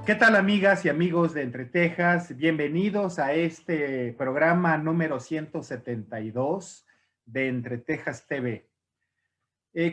¿Qué tal, amigas y amigos de Entre Tejas? Bienvenidos a este programa número 172 de Entre Tejas TV.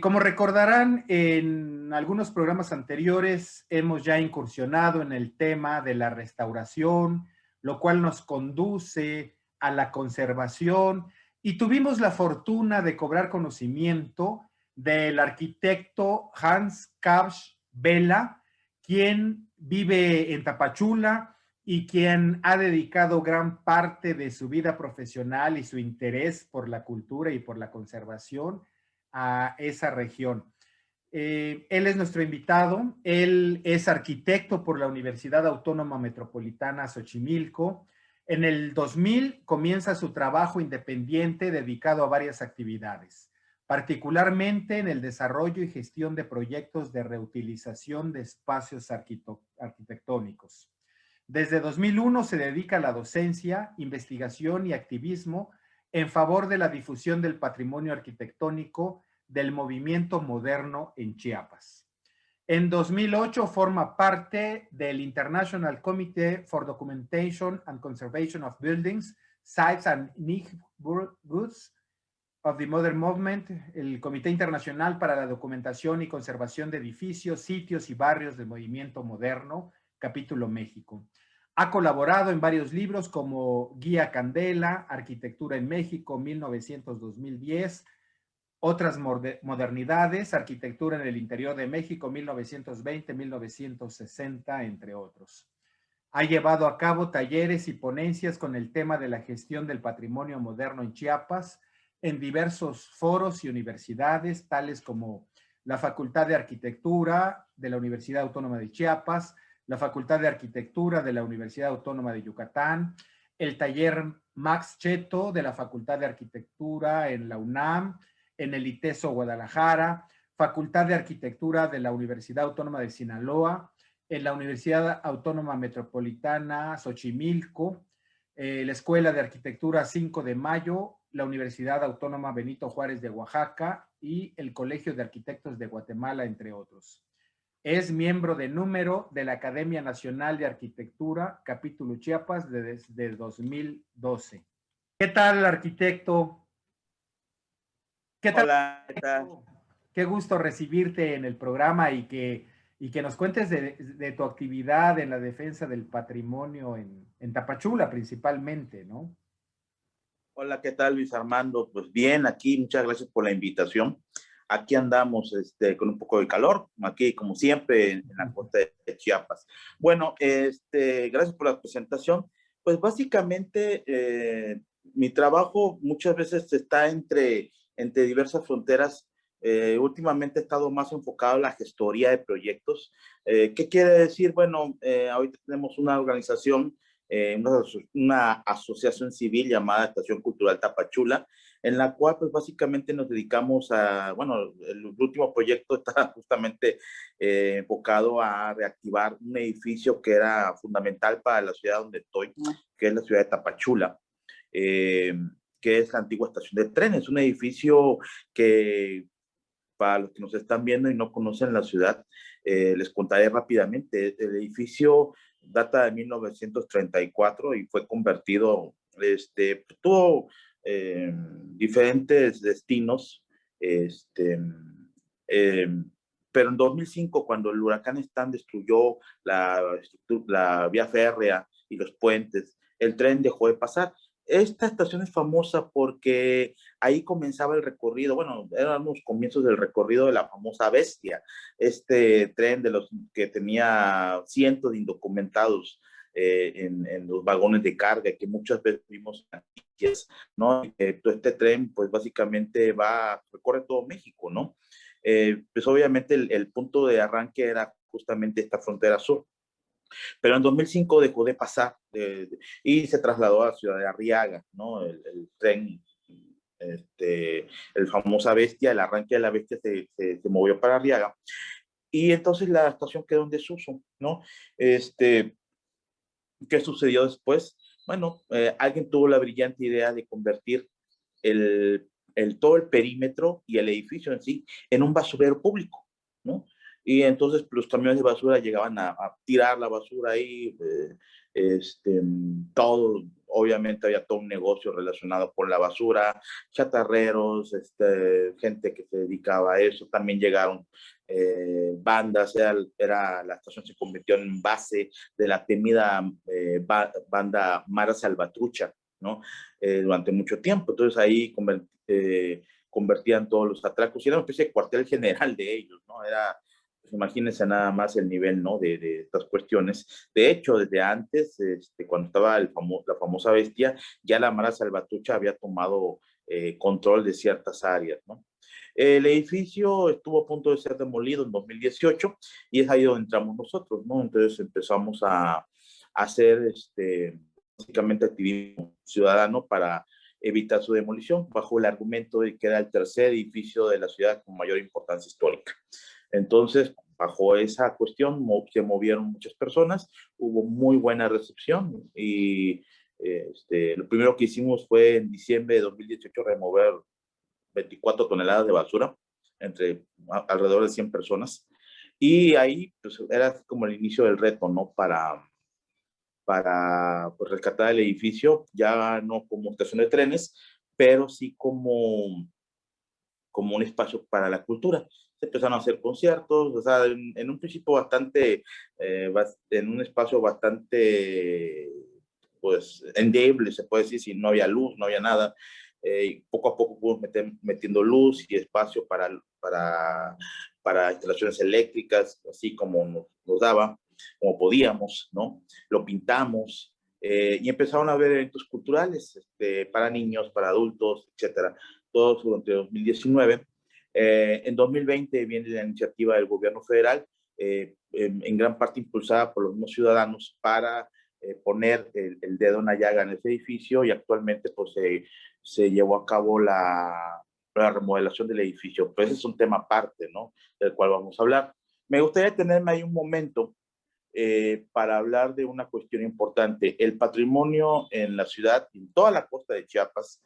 Como recordarán, en algunos programas anteriores hemos ya incursionado en el tema de la restauración, lo cual nos conduce a la conservación, y tuvimos la fortuna de cobrar conocimiento del arquitecto Hans Kavs Vela, quien vive en Tapachula y quien ha dedicado gran parte de su vida profesional y su interés por la cultura y por la conservación a esa región. Él es nuestro invitado. Él es arquitecto por la Universidad Autónoma Metropolitana Xochimilco. En el 2000 comienza su trabajo independiente dedicado a varias actividades, particularmente en el desarrollo y gestión de proyectos de reutilización de espacios arquitectónicos. Desde 2001 se dedica a la docencia, investigación y activismo en favor de la difusión del patrimonio arquitectónico del movimiento moderno en Chiapas. En 2008 forma parte del International Committee for Documentation and Conservation of Buildings, Sites and Neighborhoods of the Modern Movement, el Comité Internacional para la Documentación y Conservación de Edificios, Sitios y Barrios del Movimiento Moderno, capítulo México. Ha colaborado en varios libros como Guía Candela, Arquitectura en México, 1900-2010, Otras modernidades, Arquitectura en el Interior de México, 1920-1960, entre otros. Ha llevado a cabo talleres y ponencias con el tema de la gestión del patrimonio moderno en Chiapas en diversos foros y universidades, tales como la Facultad de Arquitectura de la Universidad Autónoma de Chiapas, la Facultad de Arquitectura de la Universidad Autónoma de Yucatán, el taller Max Cheto de la Facultad de Arquitectura en la UNAM, en el ITESO Guadalajara, Facultad de Arquitectura de la Universidad Autónoma de Sinaloa, en la Universidad Autónoma Metropolitana Xochimilco, la Escuela de Arquitectura 5 de Mayo, la Universidad Autónoma Benito Juárez de Oaxaca y el Colegio de Arquitectos de Guatemala, entre otros. Es miembro de número de la Academia Nacional de Arquitectura, capítulo Chiapas, desde 2012. ¿Qué tal, arquitecto? ¿Qué tal? Hola, ¿qué tal? Qué gusto recibirte en el programa y que nos cuentes de tu actividad en la defensa del patrimonio en Tapachula principalmente, ¿no? Hola, ¿qué tal, Luis Armando? Pues bien, aquí, muchas gracias por la invitación. Aquí andamos con un poco de calor, aquí como siempre en la costa de Chiapas. Bueno, gracias por la presentación. Pues básicamente mi trabajo muchas veces está entre diversas fronteras. Últimamente he estado más enfocado en la gestoría de proyectos. ¿Qué quiere decir? Bueno, ahorita tenemos una organización, una asociación civil llamada Estación Cultural Tapachula, en la cual pues básicamente nos dedicamos a, bueno, el último proyecto está justamente enfocado a reactivar un edificio que era fundamental para la ciudad donde estoy, que es la ciudad de Tapachula, que es la antigua estación de trenes, un edificio que para los que nos están viendo y no conocen la ciudad, les contaré rápidamente. El edificio data de 1934 y fue convertido, tuvo diferentes destinos, eh, pero en 2005, cuando el huracán Stan destruyó la vía férrea y los puentes, el tren dejó de pasar. Esta estación es famosa porque ahí comenzaba el recorrido, bueno, eran los comienzos del recorrido de la famosa Bestia, este tren de los que tenía cientos de indocumentados en los vagones de carga, que muchas veces vimos en noticias, ¿no? Este tren, pues básicamente recorre todo México, ¿no? Pues obviamente el punto de arranque era justamente esta frontera sur. Pero en 2005 dejó de pasar y se trasladó a la ciudad de Arriaga, ¿no? El tren, el famosa Bestia, el arranque de la Bestia se movió para Arriaga. Y entonces la estación quedó en desuso, ¿no? ¿Qué sucedió después? Bueno, alguien tuvo la brillante idea de convertir todo el perímetro y el edificio en sí en un basurero público, ¿no? y entonces los camiones de basura llegaban a tirar la basura ahí, todo, obviamente había todo un negocio relacionado con la basura, chatarreros, gente que se dedicaba a eso, también llegaron bandas, la estación se convirtió en base de la temida banda Mara Salvatrucha, ¿no? Durante mucho tiempo, entonces ahí convertían todos los atracos, y era una especie de cuartel general de ellos, ¿no? Era, pues imagínense nada más el nivel, ¿no? De estas cuestiones. De hecho, desde antes, cuando estaba la famosa bestia, ya la Mara Salvatrucha había tomado control de ciertas áreas, ¿no? El edificio estuvo a punto de ser demolido en 2018 y es ahí donde entramos nosotros, ¿no? Entonces empezamos a hacer básicamente activismo ciudadano para evitar su demolición, bajo el argumento de que era el tercer edificio de la ciudad con mayor importancia histórica. Entonces, bajo esa cuestión se movieron muchas personas, hubo muy buena recepción y lo primero que hicimos fue en diciembre de 2018 remover 24 toneladas de basura entre alrededor de 100 personas. Y ahí pues, era como el inicio del reto, ¿no? Para pues, rescatar el edificio, ya no como estación de trenes, pero sí como un espacio para la cultura. Se empezaron a hacer conciertos, o sea, en un principio bastante, en un espacio bastante, pues, endeble, se puede decir, si no había luz, no había nada. Y poco a poco fuimos metiendo luz y espacio para instalaciones eléctricas, así como nos daba, como podíamos, ¿no? Lo pintamos, y empezaron a haber eventos culturales para niños, para adultos, etcétera, todos durante 2019. En 2020 viene la iniciativa del gobierno federal, en gran parte impulsada por los mismos ciudadanos, para poner el dedo en la llaga en ese edificio, y actualmente pues, se llevó a cabo la remodelación del edificio. Pues ese es un tema aparte, ¿no? Del cual vamos a hablar. Me gustaría tenerme ahí un momento para hablar de una cuestión importante. El patrimonio en la ciudad, en toda la costa de Chiapas,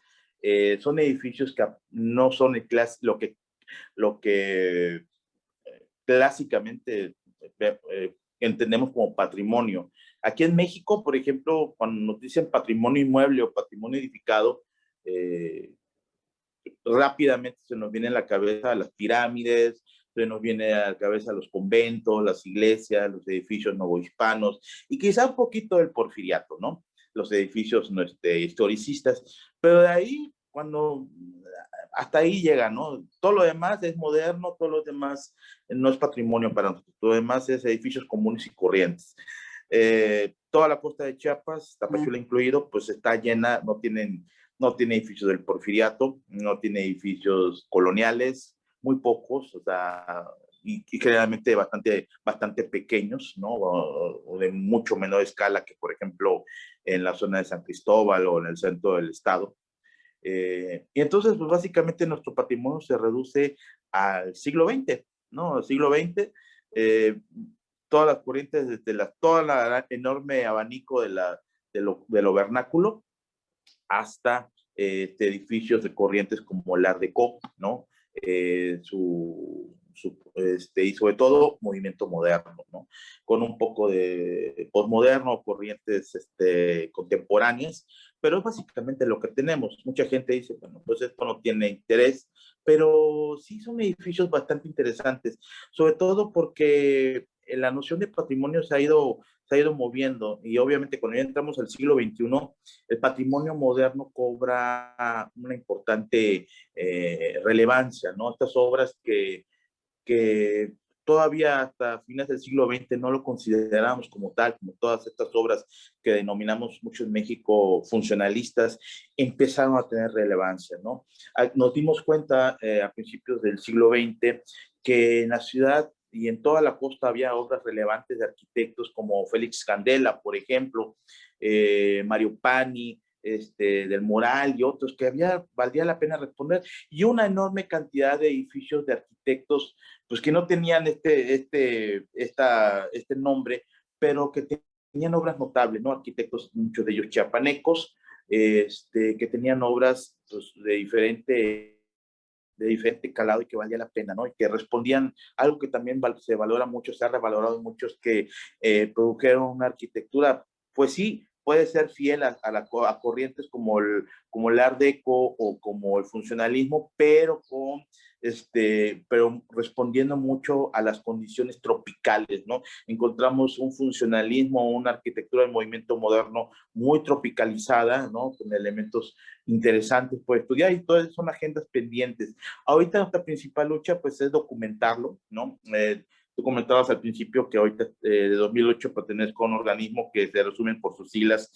son edificios que no son lo que clásicamente entendemos como patrimonio. Aquí en México, por ejemplo, cuando nos dicen patrimonio inmueble o patrimonio edificado, eh, rápidamente se nos viene a la cabeza las pirámides, se nos viene a la cabeza los conventos, las iglesias, los edificios novohispanos y quizá un poquito del porfiriato, ¿no? Los edificios historicistas, pero de ahí, hasta ahí llega, ¿no? Todo lo demás es moderno, todo lo demás no es patrimonio para nosotros, todo lo demás es edificios comunes y corrientes. Toda la costa de Chiapas, Tapachula incluido, pues está llena, no tiene edificios del porfiriato, no tiene edificios coloniales, muy pocos, o sea, y generalmente bastante pequeños, ¿no? O de mucho menor escala que, por ejemplo, en la zona de San Cristóbal o en el centro del estado. Y entonces, pues básicamente nuestro patrimonio se reduce al siglo XX, ¿no? Al siglo XX, todas las corrientes, desde toda la enorme abanico de lo vernáculo, hasta edificios de corrientes como el Art Deco, ¿no? Y sobre todo movimiento moderno, ¿no? Con un poco de postmoderno, corrientes contemporáneas, pero es básicamente lo que tenemos. Mucha gente dice, bueno, pues esto no tiene interés, pero sí son edificios bastante interesantes, sobre todo porque la noción de patrimonio se ha ido moviendo, y obviamente cuando ya entramos al siglo XXI, el patrimonio moderno cobra una importante relevancia, ¿no? Estas obras que todavía hasta fines del siglo XX no lo consideramos como tal, como todas estas obras que denominamos mucho en México funcionalistas, empezaron a tener relevancia, ¿no? Nos dimos cuenta a principios del siglo XX que en la ciudad y en toda la costa había obras relevantes de arquitectos como Félix Candela, por ejemplo, Mario Pani, del Moral y otros, que valdría la pena responder, y una enorme cantidad de edificios de arquitectos pues que no tenían este nombre, pero que tenían obras notables, ¿no? Arquitectos, muchos de ellos chiapanecos, que tenían obras pues, de diferente de diferente calado y que valía la pena, ¿no? Y que respondían algo que también se valora mucho, se ha revalorado en muchos, que produjeron una arquitectura, pues sí, puede ser fiel a corrientes como el Art Deco o como el funcionalismo, pero pero respondiendo mucho a las condiciones tropicales, ¿no? Encontramos un funcionalismo, una arquitectura del movimiento moderno muy tropicalizada, ¿no? Con elementos interesantes por estudiar, y todas son agendas pendientes. Ahorita nuestra principal lucha, pues, es documentarlo, ¿no? Tú comentabas al principio que ahorita, de 2008, pertenezco a un organismo que se resumen por sus siglas,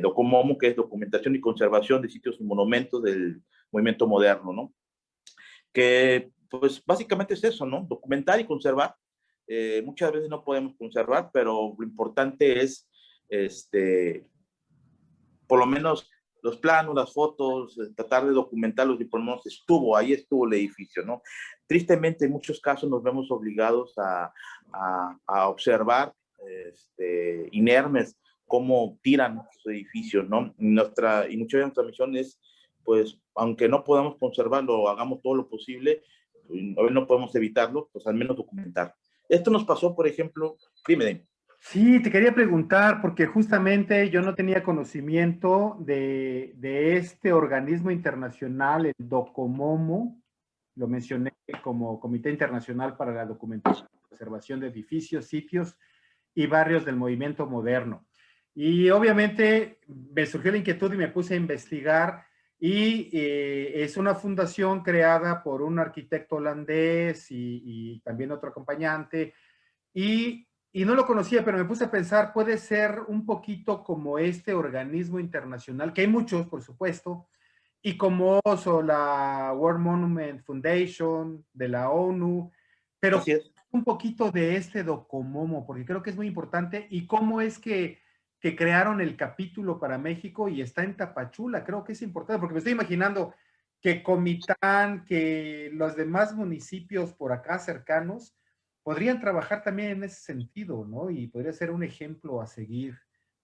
DOCOMOMO, que es Documentación y Conservación de Sitios y Monumentos del Movimiento Moderno, ¿no? Que, pues, básicamente es eso, ¿no? Documentar y conservar. Muchas veces no podemos conservar, pero lo importante es, por lo menos los planos, las fotos, tratar de documentarlos, y por lo menos ahí estuvo el edificio, ¿no? Tristemente, en muchos casos nos vemos obligados a observar, inermes, cómo tiran los edificios, ¿no? Y muchas de nuestra misión es, pues, aunque no podamos conservarlo, hagamos todo lo posible, no podemos evitarlo, pues al menos documentar. Esto nos pasó, por ejemplo, dime. Sí, te quería preguntar, porque justamente yo no tenía conocimiento de este organismo internacional, el DOCOMOMO, lo mencioné como Comité Internacional para la Documentación y Conservación de Edificios, Sitios y Barrios del Movimiento Moderno. Y obviamente me surgió la inquietud y me puse a investigar, y es una fundación creada por un arquitecto holandés y también otro acompañante, y no lo conocía, pero me puse a pensar, puede ser un poquito como este organismo internacional, que hay muchos, por supuesto, y como la World Monument Foundation de la ONU, pero Así es. un poquito de este DOCOMOMO, porque creo que es muy importante, y cómo es que crearon el capítulo para México y está en Tapachula. Creo que es importante, porque me estoy imaginando que Comitán, que los demás municipios por acá cercanos, podrían trabajar también en ese sentido, ¿no? Y podría ser un ejemplo a seguir.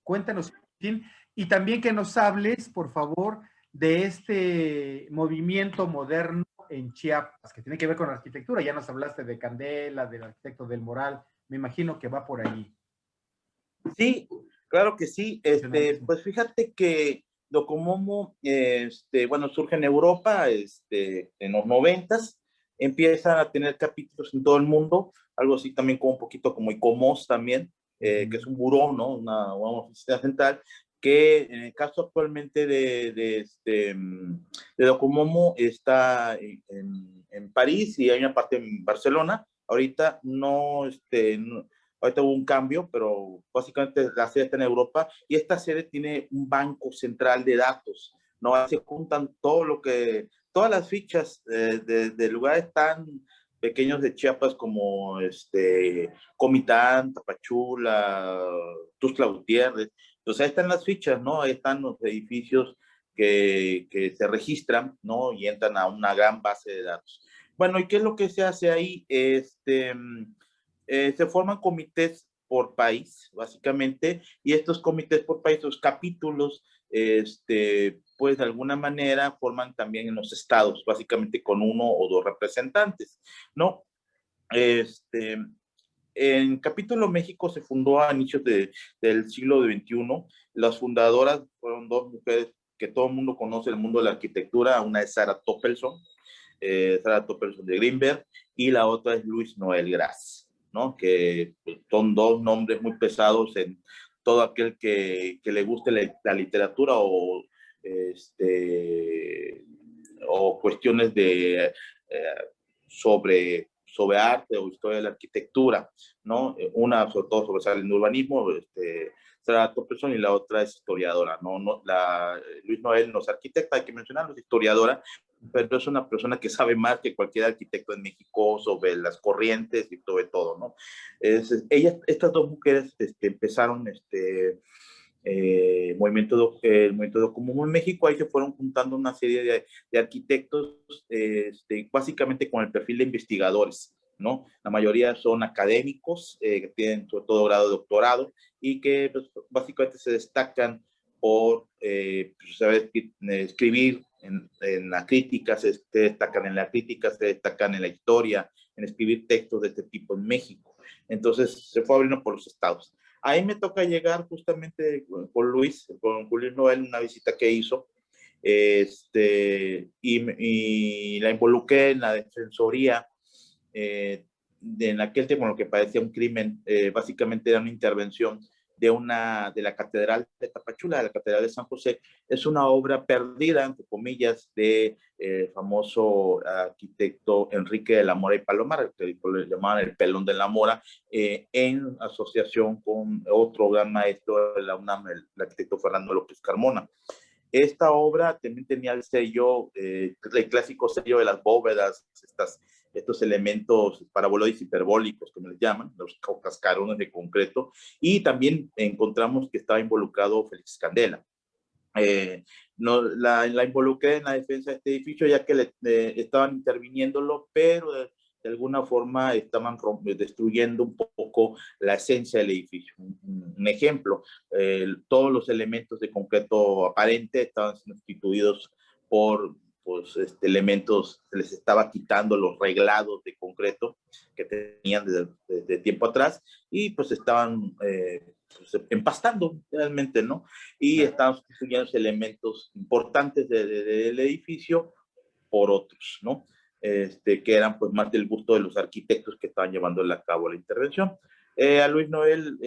Cuéntanos, Tim, y también que nos hables, por favor, de este movimiento moderno en Chiapas, que tiene que ver con la arquitectura. Ya nos hablaste de Candela, del arquitecto del Moral, me imagino que va por ahí. Sí, claro que sí. Pues fíjate que Docomomo, bueno, surge en Europa, en los 90s, empiezan a tener capítulos en todo el mundo, algo así también como un poquito como ICOMOS también, que es un buró, ¿no? Una oficina central, que en el caso actualmente de Docomomo está en París, y hay una parte en Barcelona. Ahorita ahorita hubo un cambio, pero básicamente la sede está en Europa, y esta sede tiene un banco central de datos, ¿no? Ahí se juntan todas las fichas de lugares tan pequeños de Chiapas como Comitán, Tapachula, Tuxtla Gutiérrez. Entonces ahí están las fichas, ¿no? Ahí están los edificios que se registran, ¿no? Y entran a una gran base de datos. Bueno, ¿y qué es lo que se hace ahí? Se forman comités por país, básicamente, y estos comités por país, los capítulos, pues de alguna manera forman también en los estados, básicamente con uno o dos representantes, ¿no? En Capítulo México se fundó a inicios del siglo XXI. Las fundadoras fueron dos mujeres que todo el mundo conoce, el mundo de la arquitectura. Una es Sara Toppelson de Greenberg, y la otra es Luis Noel Gras, ¿no? Que son dos nombres muy pesados en todo aquel que le guste la literatura o cuestiones sobre arte o historia de la arquitectura, ¿no? Una, sobre todo, sobresale en urbanismo, Sara Toppelson, y la otra es historiadora, ¿no? Luis Noel no es arquitecta, hay que mencionarlo, es historiadora, pero es una persona que sabe más que cualquier arquitecto en México sobre las corrientes y sobre todo, ¿no? Estas dos mujeres empezaron el movimiento Docomomo en México. Ahí se fueron juntando una serie de arquitectos, básicamente con el perfil de investigadores, ¿no? La mayoría son académicos, que tienen sobre todo grado de doctorado, y que pues, básicamente se destacan por saber escribir en la crítica, se destacan en la crítica, se destacan en la historia, en escribir textos de este tipo en México. Entonces se fue abriendo por los estados. Ahí me toca llegar justamente con Luis Noel, una visita que hizo, y la involucré en la defensoría, en aquel tiempo lo que parecía un crimen, básicamente era una intervención de la Catedral de Tapachula, de la Catedral de San José. Es una obra perdida, entre comillas, de famoso arquitecto Enrique de la Mora y Palomar, que le llamaban el Pelón de la Mora, en asociación con otro gran maestro de la UNAM, el arquitecto Fernando López Carmona. Esta obra también tenía el sello, el clásico sello de las bóvedas, estos elementos paraboloides hiperbólicos, como les llaman, los cascarones de concreto, y también encontramos que estaba involucrado Félix Candela. No, la involucré en la defensa de este edificio, ya que estaban interviniéndolo, pero de alguna forma estaban destruyendo un poco la esencia del edificio. Un ejemplo, todos los elementos de concreto aparente estaban siendo sustituidos por elementos, se les estaba quitando los reglados de concreto que tenían desde tiempo atrás, y pues estaban empastando realmente, ¿no? Y estaban sustituyendo elementos importantes del edificio por otros, ¿no? Que eran pues más del gusto de los arquitectos que estaban llevando a cabo la intervención. A Luis Noel,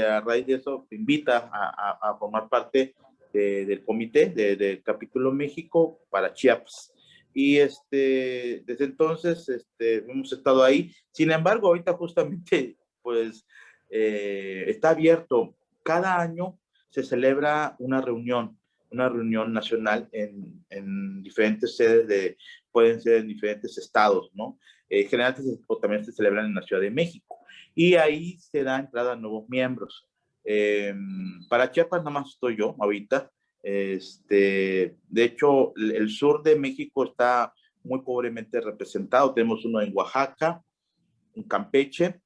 a raíz de eso, invita a formar parte del comité del Capítulo México para Chiapas. Y desde entonces hemos estado ahí. Sin embargo, ahorita justamente, pues, está abierto. Cada año se celebra una reunión nacional en diferentes sedes pueden ser en diferentes estados, ¿no? Generalmente también se celebran en la Ciudad de México. Y ahí se da entrada a nuevos miembros. Para Chiapas nada más estoy yo ahorita. De hecho, el sur de México está muy pobremente representado. Tenemos uno en Oaxaca, en Campeche,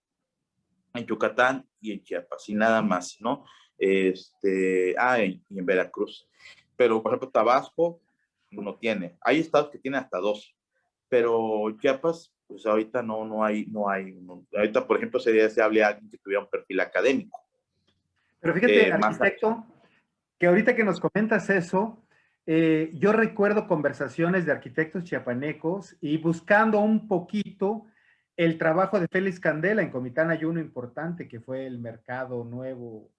en Yucatán y en Chiapas, y nada más, ¿no? Y en Veracruz. Pero, por ejemplo, Tabasco no tiene. Hay estados que tienen hasta 2, pero Chiapas, pues ahorita no hay. Ahorita, por ejemplo, sería deseable alguien que tuviera un perfil académico. Pero fíjate, arquitecto, que ahorita que nos comentas eso, yo recuerdo conversaciones de arquitectos chiapanecos y buscando un poquito el trabajo de Félix Candela en Comitán hay uno importante que fue el mercado nuevo.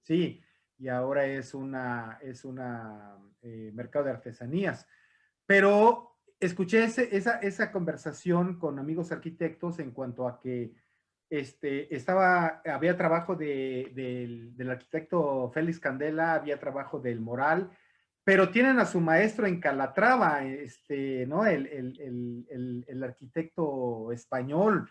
Sí, y ahora es una mercado de artesanías. Pero escuché esa conversación con amigos arquitectos en cuanto a que había trabajo del arquitecto Félix Candela, había trabajo del Moral, pero tienen a su maestro en Calatrava, ¿no? El arquitecto español.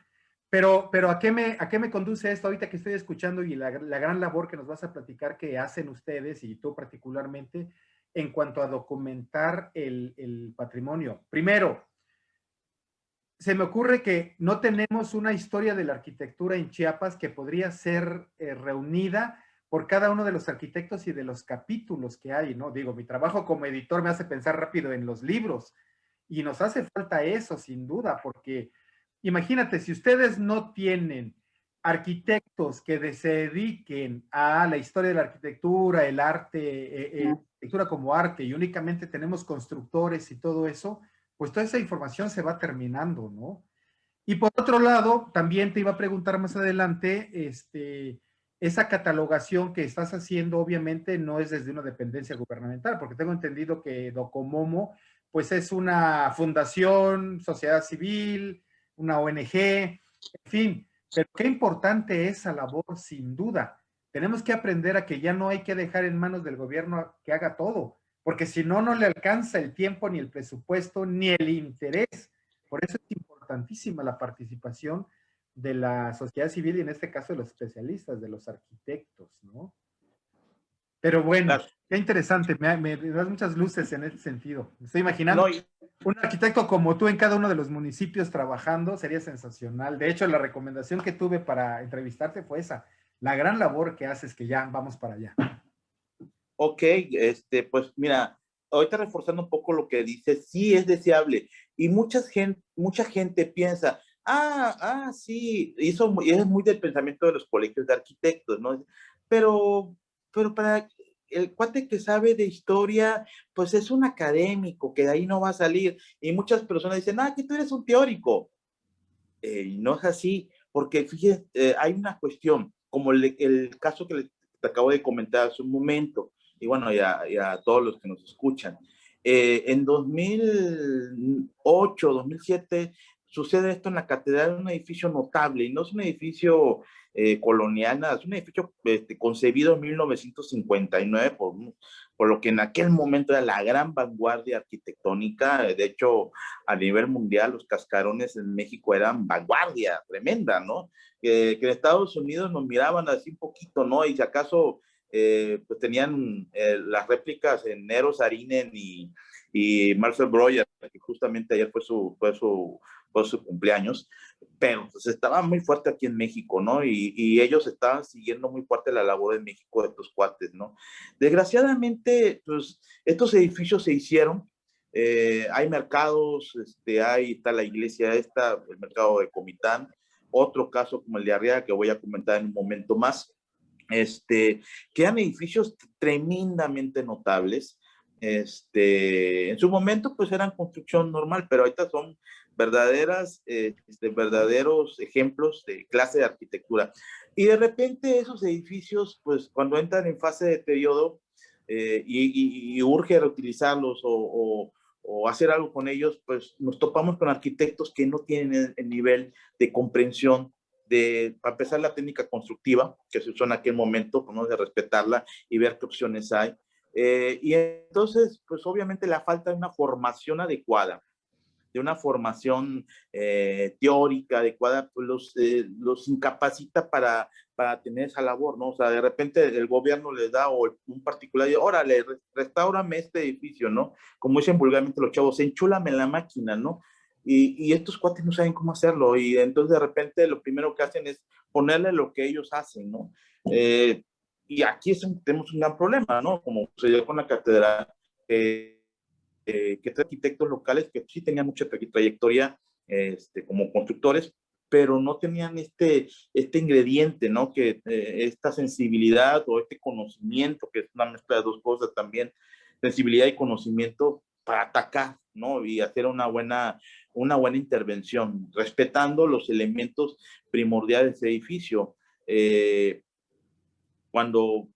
Pero ¿a qué me conduce esto ahorita que estoy escuchando y la gran labor que nos vas a platicar que hacen ustedes y tú particularmente en cuanto a documentar el patrimonio? Primero, se me ocurre que no tenemos una historia de la arquitectura en Chiapas que podría ser reunida por cada uno de los arquitectos y de los capítulos que hay, ¿no? Digo, mi trabajo como editor me hace pensar rápido en los libros y nos hace falta eso, sin duda, porque imagínate, si ustedes no tienen arquitectos que se dediquen a la historia de la arquitectura, el arte, arquitectura como arte, y únicamente tenemos constructores y todo eso, pues toda esa información se va terminando, ¿no? Y por otro lado, también te iba a preguntar más adelante, esa catalogación que estás haciendo obviamente no es desde una dependencia gubernamental, porque tengo entendido que Docomomo, pues es una fundación, sociedad civil, una ONG, en fin, pero qué importante esa labor, sin duda. Tenemos que aprender a que ya no hay que dejar en manos del gobierno que haga todo, porque si no, no le alcanza el tiempo, ni el presupuesto, ni el interés. Por eso es importantísima la participación de la sociedad civil y en este caso de los especialistas, de los arquitectos, ¿no? Pero bueno, claro, qué interesante, me das muchas luces en ese sentido. Me estoy imaginando un arquitecto como tú en cada uno de los municipios trabajando, sería sensacional. De hecho, la recomendación que tuve para entrevistarte fue esa, la gran labor que haces, que ya vamos para allá. Ok, pues mira, ahorita reforzando un poco lo que dices, sí es deseable. Y mucha gente piensa, sí, y es muy del pensamiento de los colegios de arquitectos, ¿no? Pero, pero para el cuate que sabe de historia, pues es un académico, que de ahí no va a salir. Y muchas personas dicen, que tú eres un teórico. Y no es así, porque fíjate, hay una cuestión, como el caso que te acabo de comentar hace un momento, y bueno, ya todos los que nos escuchan. En 2008, 2007, sucede esto en la catedral, un edificio notable, y no es un edificio colonial, nada, es un edificio concebido en 1959 por lo que en aquel momento era la gran vanguardia arquitectónica. De hecho, a nivel mundial, los cascarones en México eran vanguardia tremenda, ¿no? Que en Estados Unidos nos miraban así un poquito, ¿no? Y si acaso, pues tenían las réplicas en Eero Saarinen y Marcel Breuer, que justamente ayer fue su cumpleaños, pero pues estaba muy fuerte aquí en México, ¿no? Y ellos estaban siguiendo muy fuerte la labor en México de estos cuates, ¿no? Desgraciadamente, pues estos edificios se hicieron, hay mercados, está la iglesia esta, el mercado de Comitán, otro caso como el de Arriaga que voy a comentar en un momento más, quedan edificios tremendamente notables. En su momento pues eran construcción normal, pero ahorita son verdaderos ejemplos de clase de arquitectura. Y de repente esos edificios, pues cuando entran en fase de deterioro y urge reutilizarlos o hacer algo con ellos, pues nos topamos con arquitectos que no tienen el nivel de comprensión para empezar, la técnica constructiva que se usó en aquel momento, pues, ¿no? De respetarla y ver qué opciones hay. Y entonces, pues obviamente la falta de una formación adecuada, de una formación teórica adecuada, pues los incapacita para tener esa labor, ¿no? O sea, de repente el gobierno les da o un particular, y, órale, restáurame este edificio, ¿no? Como dicen vulgarmente los chavos, enchúlame la máquina, ¿no? Y estos cuates no saben cómo hacerlo, y entonces de repente lo primero que hacen es ponerle lo que ellos hacen, ¿no? Y aquí tenemos un gran problema, ¿no? Como sucedió con la catedral, que arquitectos locales que sí tenían mucha trayectoria como constructores, pero no tenían este ingrediente, ¿no? Que esta sensibilidad o este conocimiento, que es una mezcla de dos cosas también, sensibilidad y conocimiento para atacar, ¿no? Y hacer una buena intervención, respetando los elementos primordiales del edificio. Eh, cuando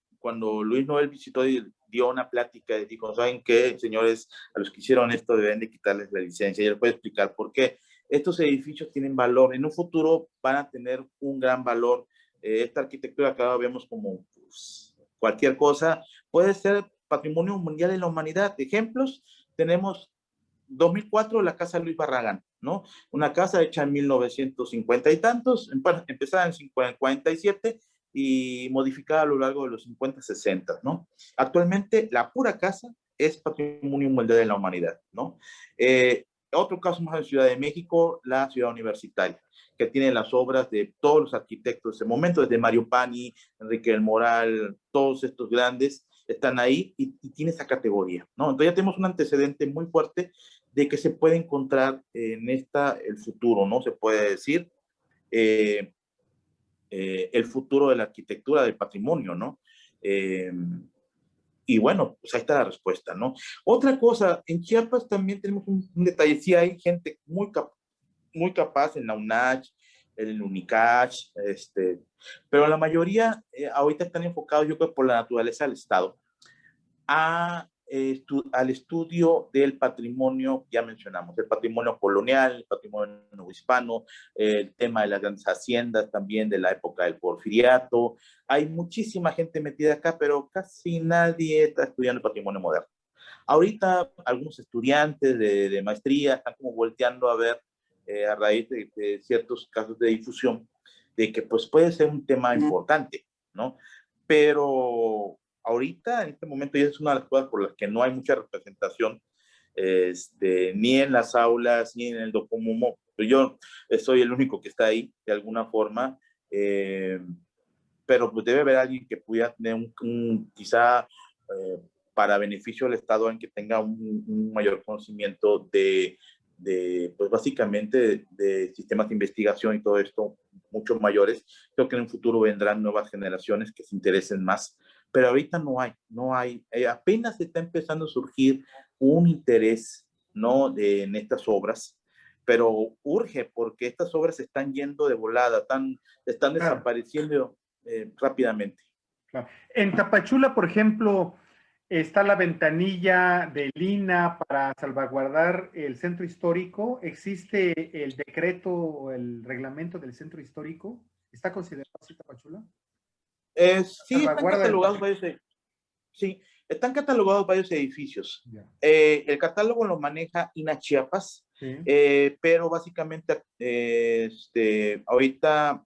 Luis Noel visitó y dio una plática y dijo, ¿saben qué, señores? A los que hicieron esto deben de quitarles la licencia. Y él puede explicar por qué. Estos edificios tienen valor. En un futuro van a tener un gran valor. Esta arquitectura que ahora vemos como pues, cualquier cosa puede ser patrimonio mundial de la humanidad. Ejemplos, tenemos 2004, la casa Luis Barragán, ¿no? Una casa hecha en 1950 y tantos, empezada en 47 y modificada a lo largo de los 50, 60, ¿no? Actualmente, la pura casa es patrimonio mundial de la humanidad, ¿no? Otro caso más en Ciudad de México, la ciudad universitaria, que tiene las obras de todos los arquitectos de ese momento, desde Mario Pani, Enrique del Moral, todos estos grandes están ahí y tiene esa categoría, ¿no? Entonces ya tenemos un antecedente muy fuerte de que se puede encontrar en el futuro, ¿no? Se puede decir eh, el futuro de la arquitectura, del patrimonio, ¿no? Eh, y bueno, pues ahí está la respuesta, ¿no? Otra cosa, en Chiapas también tenemos un detalle, sí hay gente muy capaz en la UNACH, en el UNICACH, pero la mayoría ahorita están enfocados, yo creo, por la naturaleza del Estado al estudio del patrimonio, ya mencionamos, el patrimonio colonial, el patrimonio hispano, el tema de las grandes haciendas también de la época del porfiriato. Hay muchísima gente metida acá, pero casi nadie está estudiando el patrimonio moderno. Ahorita algunos estudiantes de maestría están como volteando a ver a raíz de ciertos casos de difusión, de que pues puede ser un tema importante, ¿no? Pero ahorita, en este momento, ya es una de las cosas por las que no hay mucha representación, ni en las aulas, ni en el Docomomo. Yo soy el único que está ahí, de alguna forma, pero pues debe haber alguien que pudiera tener quizá para beneficio del Estado en que tenga un mayor conocimiento pues básicamente de sistemas de investigación y todo esto, mucho mayores. Creo que en un futuro vendrán nuevas generaciones que se interesen más, pero ahorita no hay, apenas está empezando a surgir un interés, ¿no? En estas obras, pero urge porque estas obras se están yendo de volada, están desapareciendo rápidamente. Claro. En Tapachula, por ejemplo, está la ventanilla de Lina para salvaguardar el centro histórico. ¿Existe el decreto o el reglamento del centro histórico? ¿Está considerado así Tapachula? Sí, están catalogados varios edificios. Yeah. El catálogo lo maneja INA Chiapas, sí. Pero básicamente ahorita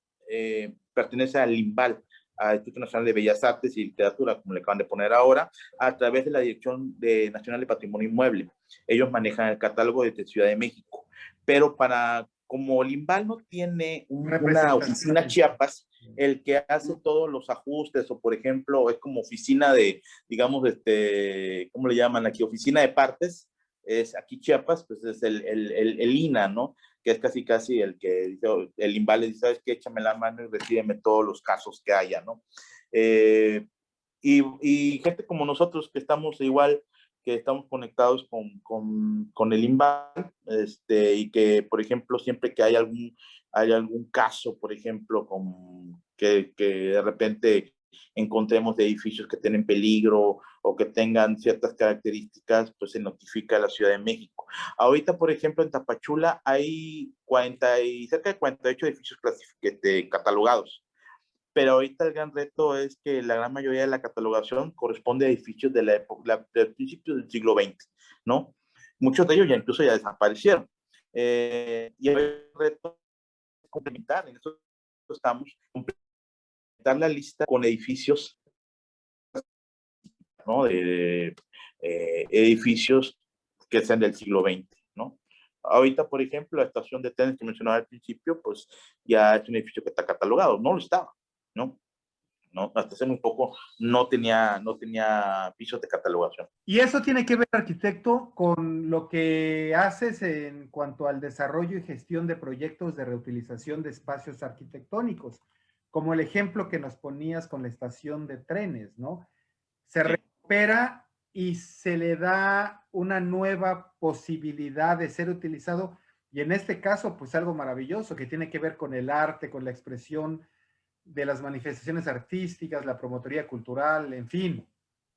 pertenece al INVAL, al Instituto Nacional de Bellas Artes y Literatura, como le acaban de poner ahora, a través de la Dirección Nacional de Patrimonio Inmueble. Ellos manejan el catálogo desde Ciudad de México, pero como el INVAL no tiene una oficina Chiapas, el que hace todos los ajustes, o por ejemplo, es como oficina de, digamos, ¿cómo le llaman aquí? Oficina de partes, es aquí Chiapas, pues es el INA, ¿no? Que es casi el que dice, el INVAL le dice, ¿sabes qué? Échame la mano y recíbeme todos los casos que haya, ¿no? Y gente como nosotros que estamos igual, que estamos conectados con el INVAL, y que, por ejemplo, siempre que hay algún caso, por ejemplo, que de repente encontremos de edificios que tienen peligro o que tengan ciertas características, pues se notifica a la Ciudad de México. Ahorita, por ejemplo, en Tapachula hay cerca de 48 edificios catalogados. Pero ahorita el gran reto es que la gran mayoría de la catalogación corresponde a edificios de la época, del principio del siglo XX, ¿no? Muchos de ellos ya incluso ya desaparecieron. Y el reto es complementar, en eso estamos, complementar la lista con edificios, ¿no? Edificios que sean del siglo XX, ¿no? Ahorita, por ejemplo, la estación de trenes que mencionaba al principio, pues ya es un edificio que está catalogado, no lo estaba, ¿no? Hasta hace muy poco no tenía pisos de catalogación. Y eso tiene que ver, arquitecto, con lo que haces en cuanto al desarrollo y gestión de proyectos de reutilización de espacios arquitectónicos, como el ejemplo que nos ponías con la estación de trenes, ¿no? Se recupera y se le da una nueva posibilidad de ser utilizado, y en este caso, pues algo maravilloso que tiene que ver con el arte, con la expresión de las manifestaciones artísticas, la promotoría cultural, en fin,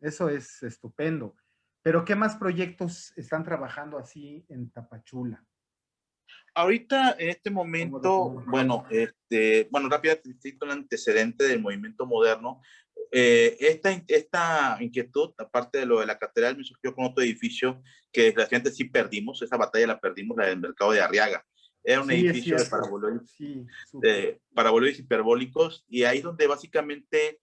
eso es estupendo. Pero ¿qué más proyectos están trabajando así en Tapachula? Ahorita, en este momento, bueno, rápidamente un antecedente del movimiento moderno. Esta inquietud, aparte de lo de la catedral, me surgió con otro edificio que desgraciadamente sí perdimos, esa batalla la perdimos, la del mercado de Arriaga. Era un edificio de paraboloides hiperbólicos, y ahí donde básicamente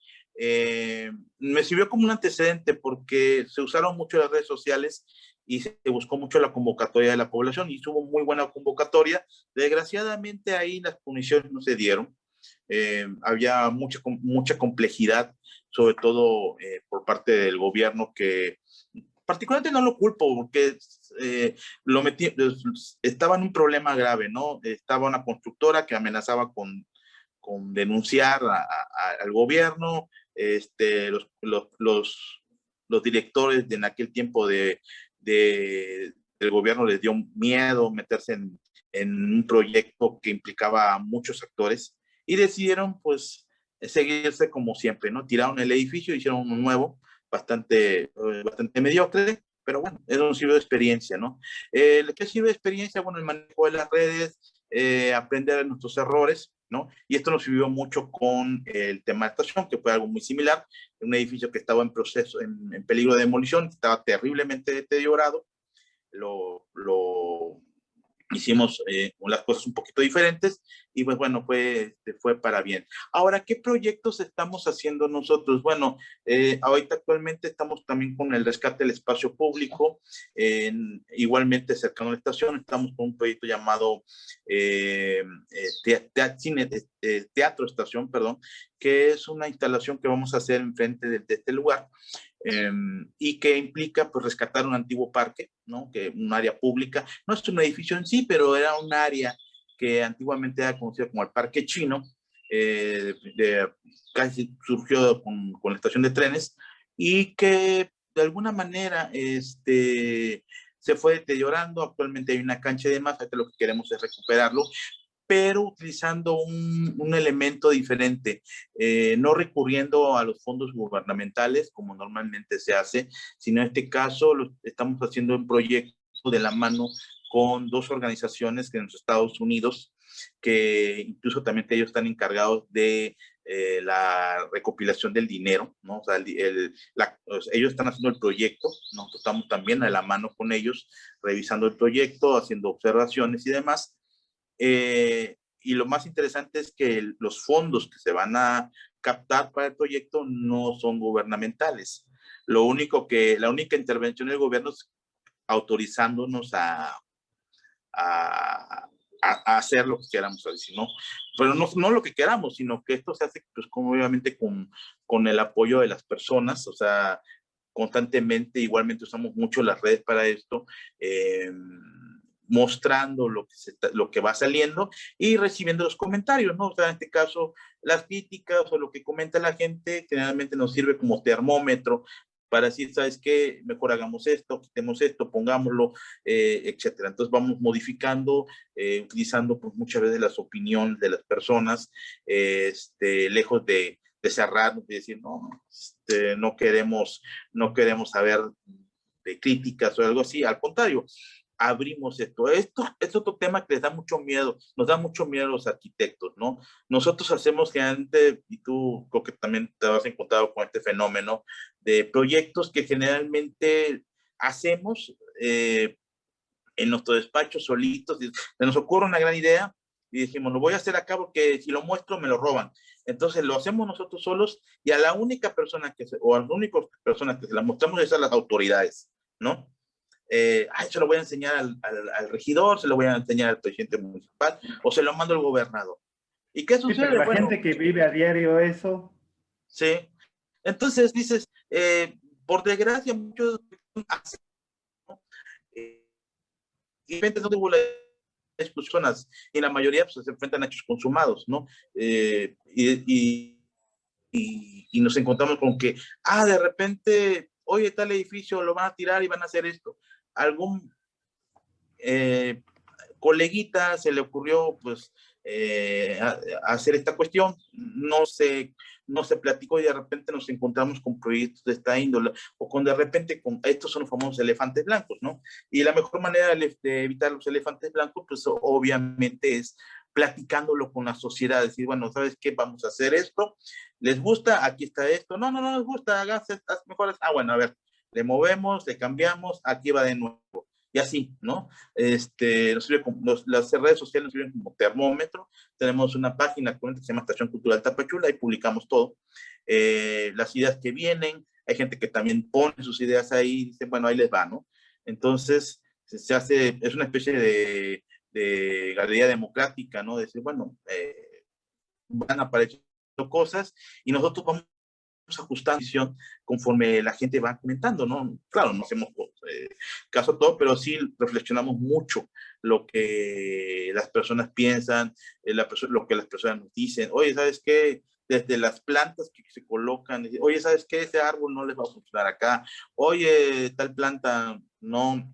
me sirvió como un antecedente porque se usaron mucho las redes sociales y se buscó mucho la convocatoria de la población y hubo muy buena convocatoria. Desgraciadamente ahí las condiciones no se dieron. Había mucha complejidad, sobre todo por parte del gobierno, que particularmente no lo culpo porque estaba en un problema grave, ¿no? Estaba una constructora que amenazaba con denunciar al gobierno. Los directores en aquel tiempo del gobierno les dio miedo meterse en un proyecto que implicaba a muchos actores y decidieron pues seguirse como siempre, ¿no? Tiraron el edificio, hicieron uno nuevo, bastante mediocre, pero bueno, eso nos sirve de experiencia, ¿no? ¿Qué sirve de experiencia? Bueno, el manejo de las redes, aprender de nuestros errores, ¿no? Y esto nos sirvió mucho con el tema de estación, que fue algo muy similar, un edificio que estaba en proceso, en peligro de demolición, estaba terriblemente deteriorado, lo hicimos las cosas un poquito diferentes y pues bueno, fue para bien. Ahora, ¿qué proyectos estamos haciendo nosotros? Bueno, ahorita actualmente estamos también con el rescate del espacio público, igualmente cercano a la estación, estamos con un proyecto llamado Teatro Estación, perdón, que es una instalación que vamos a hacer enfrente de este lugar, y que implica pues rescatar un antiguo parque, ¿no? Que un área pública, no es un edificio en sí, pero era un área que antiguamente era conocida como el Parque Chino, casi surgió con la estación de trenes, y que de alguna manera se fue deteriorando. Actualmente hay una cancha de más, lo que queremos es recuperarlo, pero utilizando un elemento diferente, no recurriendo a los fondos gubernamentales como normalmente se hace, sino en este caso estamos haciendo un proyecto de la mano con dos organizaciones que en los Estados Unidos, que incluso también ellos están encargados de la recopilación del dinero, ¿no? O sea, ellos están haciendo el proyecto, nosotros estamos también a la mano con ellos, revisando el proyecto, haciendo observaciones y demás. Y lo más interesante es que los fondos que se van a captar para el proyecto no son gubernamentales. La única intervención del gobierno es autorizándonos a hacer lo que queramos, ¿no? Pero no lo que queramos, sino que esto se hace, pues, obviamente con el apoyo de las personas, o sea, constantemente, igualmente usamos mucho las redes para esto, mostrando lo que va saliendo y recibiendo los comentarios, ¿no? O sea, en este caso, las críticas o lo que comenta la gente generalmente nos sirve como termómetro para decir, ¿sabes qué? Mejor hagamos esto, quitemos esto, pongámoslo, etcétera. Entonces vamos modificando, utilizando pues, muchas veces las opiniones de las personas, lejos de cerrarnos y decir, no, no queremos saber de críticas o algo así. Al contrario, abrimos esto. Esto es otro tema que les da mucho miedo, nos da mucho miedo a los arquitectos, ¿no? Nosotros hacemos generalmente, y tú creo que también te has encontrado con este fenómeno, de proyectos que generalmente hacemos en nuestro despacho solitos, y se nos ocurre una gran idea y dijimos, lo voy a hacer acá porque si lo muestro me lo roban. Entonces lo hacemos nosotros solos y a la única persona o a las únicas personas que se la mostramos es a las autoridades, ¿no? Se lo voy a enseñar al regidor, se lo voy a enseñar al presidente municipal o se lo mando al gobernador. ¿Y qué Sí, sucede? pero la Bueno, gente que vive a diario eso. sí. Entonces dices, por desgracia, muchos hacen, y de repente no hubo las discusiones y la mayoría pues, se enfrentan a hechos consumados, ¿no? Y nos encontramos con que, de repente, oye, tal edificio lo van a tirar y van a hacer esto. Algún coleguita se le ocurrió, pues, hacer esta cuestión, no se platicó y de repente nos encontramos con proyectos de esta índole, o con de repente, estos son los famosos elefantes blancos, ¿no? Y la mejor manera de evitar los elefantes blancos, pues obviamente es platicándolo con la sociedad, decir, bueno, ¿sabes qué? Vamos a hacer esto, ¿les gusta? Aquí está esto, no les gusta, hagas estas mejoras, bueno, a ver, le movemos, le cambiamos, aquí va de nuevo. Y así, ¿no? Las redes sociales nos sirven como termómetro. Tenemos una página que se llama Estación Cultural Tapachula y publicamos todo. Las ideas que vienen, hay gente que también pone sus ideas ahí y dice, bueno, ahí les va, ¿no? Entonces, es una especie de galería democrática, ¿no? Decir, bueno, van apareciendo cosas y nosotros vamos ajustando conforme la gente va comentando, ¿no? Claro, no hacemos caso a todo, pero sí reflexionamos mucho lo que las personas piensan, lo que las personas nos dicen. Oye, ¿sabes qué? Desde las plantas que se colocan, oye, ¿sabes qué? Ese árbol no les va a funcionar acá. Oye, tal planta, no,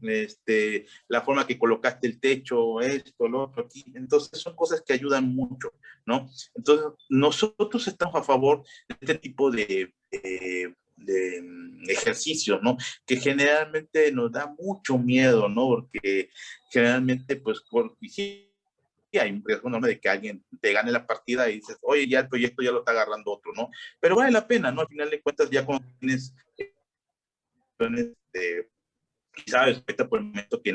la forma que colocaste el techo, esto, lo otro, aquí. Entonces, son cosas que ayudan mucho, ¿no? Entonces, nosotros estamos a favor de este tipo de ejercicios, ¿no? Que generalmente nos da mucho miedo, ¿no? Porque generalmente, pues, sí, hay un riesgo enorme de que alguien te gane la partida y dices, oye, ya el proyecto ya lo está agarrando otro, ¿no? Pero vale la pena, ¿no? Al final de cuentas, ya cuando tienes quizás respecto por el momento que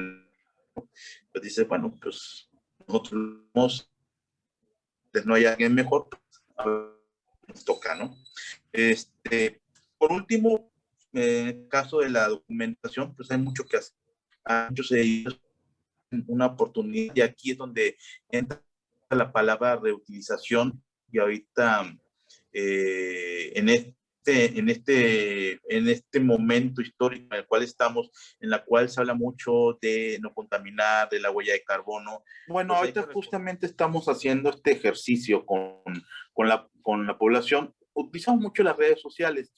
pues dices, bueno, pues nosotros no hay alguien mejor, pues, a ver, nos toca, ¿no? Por último, en el caso de la documentación, pues hay mucho que hacer. Hay muchos de ellos una oportunidad y aquí es donde entra la palabra reutilización y ahorita en en este momento histórico en el cual estamos, en la cual se habla mucho de no contaminar, de la huella de carbono. Bueno, pues ahorita justamente estamos haciendo este ejercicio con la población. Utilizamos mucho las redes sociales.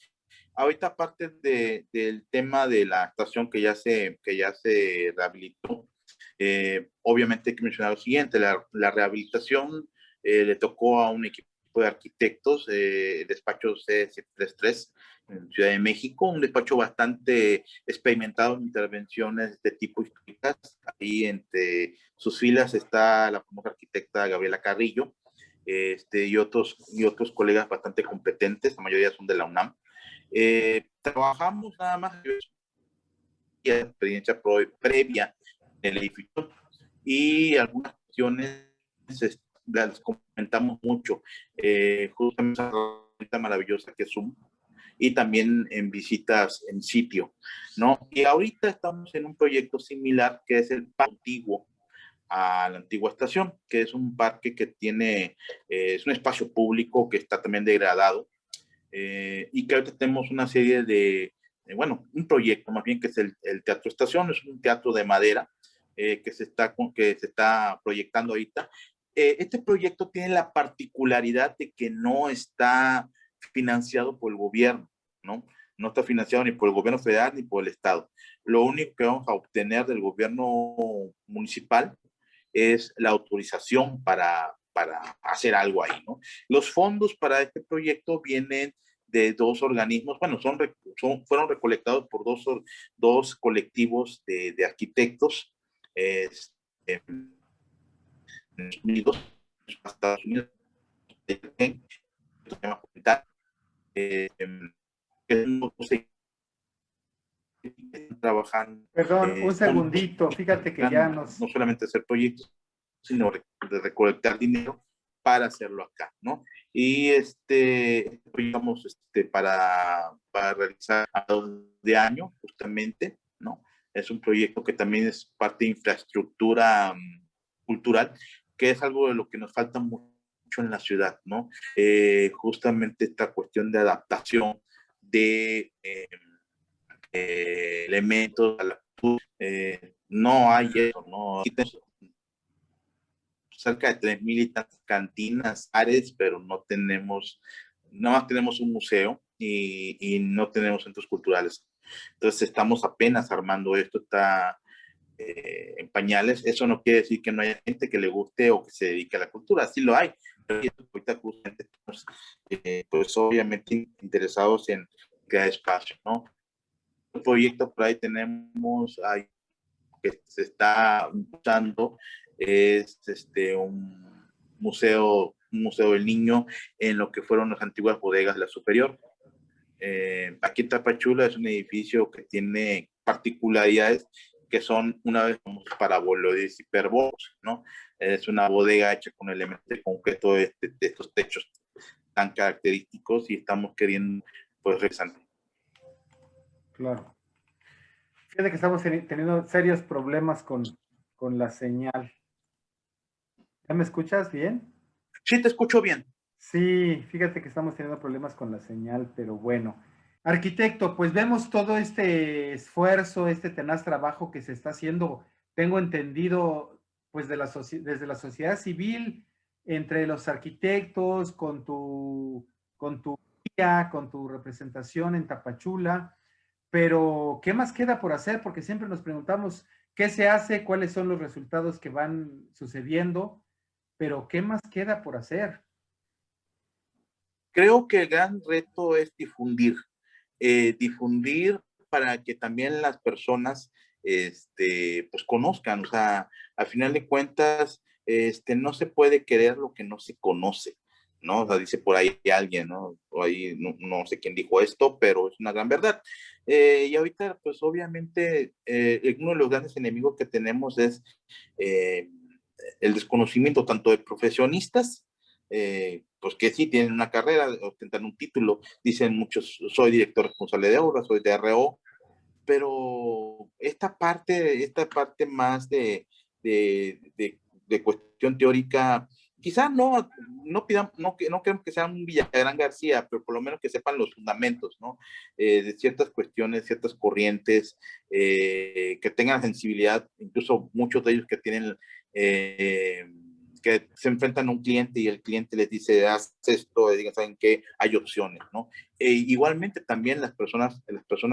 Ahorita, aparte del tema de la estación que ya se rehabilitó, obviamente hay que mencionar lo siguiente: la rehabilitación le tocó a un equipo de arquitectos, despacho C733 en Ciudad de México, un despacho bastante experimentado en intervenciones de tipo históricas. Ahí entre sus filas está la famosa arquitecta Gabriela Carrillo, y otros colegas bastante competentes, la mayoría son de la UNAM. Trabajamos nada más experiencia previa en el edificio, y algunas cuestiones las comentamos mucho, justamente esa herramienta maravillosa que es Zoom, y también en visitas en sitio, ¿no? Y ahorita estamos en un proyecto similar que es el Parque Antiguo a la antigua estación, que es un parque que tiene, es un espacio público que está también degradado, y que ahorita tenemos una serie bueno, un proyecto más bien, que es el Teatro Estación. Es un teatro de madera que se está proyectando ahorita. Este proyecto tiene la particularidad de que no está financiado por el gobierno, ¿no? No está financiado ni por el gobierno federal ni por el estado. Lo único que vamos a obtener del gobierno municipal es la autorización para hacer algo ahí, ¿no? Los fondos para este proyecto vienen de dos organismos, bueno, fueron recolectados por dos colectivos de arquitectos, en Estados Unidos, que trabajando Perdón, un juntos, segundito, fíjate que ya nos... no solamente hacer proyectos, sino de recolectar dinero para hacerlo acá, ¿no? Y digamos, para realizar a 2 de año, justamente, ¿no? Es un proyecto que también es parte de infraestructura cultural, que es algo de lo que nos falta mucho en la ciudad, ¿no? Justamente esta cuestión de adaptación de elementos a la cultura, no hay eso, ¿no? Aquí tenemos cerca de 3,000 y tantas cantinas, bares, pero nada más tenemos un museo y no tenemos centros culturales. Entonces estamos apenas armando esto, está en pañales. Eso no quiere decir que no haya gente que le guste o que se dedique a la cultura, sí lo hay. Pero ahorita justamente estamos, pues obviamente interesados en crear espacio, ¿no? El proyecto por ahí tenemos, que se está usando, es un museo del niño en lo que fueron las antiguas bodegas de la Superior. Aquí en Tapachula es un edificio que tiene particularidades que son, una vez como paraboloides y hiperbolos, ¿no? Es una bodega hecha con elementos de concreto de estos techos tan característicos, y estamos queriendo, pues, realizar. Claro. Fíjate que estamos teniendo serios problemas con la señal. ¿Ya me escuchas bien? Sí, te escucho bien. Sí, fíjate que estamos teniendo problemas con la señal, pero bueno. Arquitecto, pues vemos todo este esfuerzo, este tenaz trabajo que se está haciendo, tengo entendido, pues desde la sociedad civil, entre los arquitectos, con tu guía, con tu representación en Tapachula, pero ¿qué más queda por hacer? Porque siempre nos preguntamos qué se hace, cuáles son los resultados que van sucediendo, pero ¿qué más queda por hacer? Creo que el gran reto es difundir para que también las personas, pues conozcan. O sea, al final de cuentas, no se puede querer lo que no se conoce, ¿no? O sea, dice por ahí alguien, ¿no? O ahí no sé quién dijo esto, pero es una gran verdad. Y ahorita, pues obviamente, uno de los grandes enemigos que tenemos es eh, el desconocimiento tanto de profesionistas, pues que sí tienen una carrera, ostentan un título, dicen muchos: soy director responsable de obras, soy DRO, pero esta parte más de cuestión teórica quizá no queremos que sea un Villagrán García, pero por lo menos que sepan los fundamentos, ¿no? De ciertas cuestiones, ciertas corrientes, que tengan sensibilidad, incluso muchos de ellos que tienen, que se enfrentan a un cliente y el cliente les dice, haz esto, y digan, ¿saben qué? Hay opciones, ¿no? Igualmente también las personas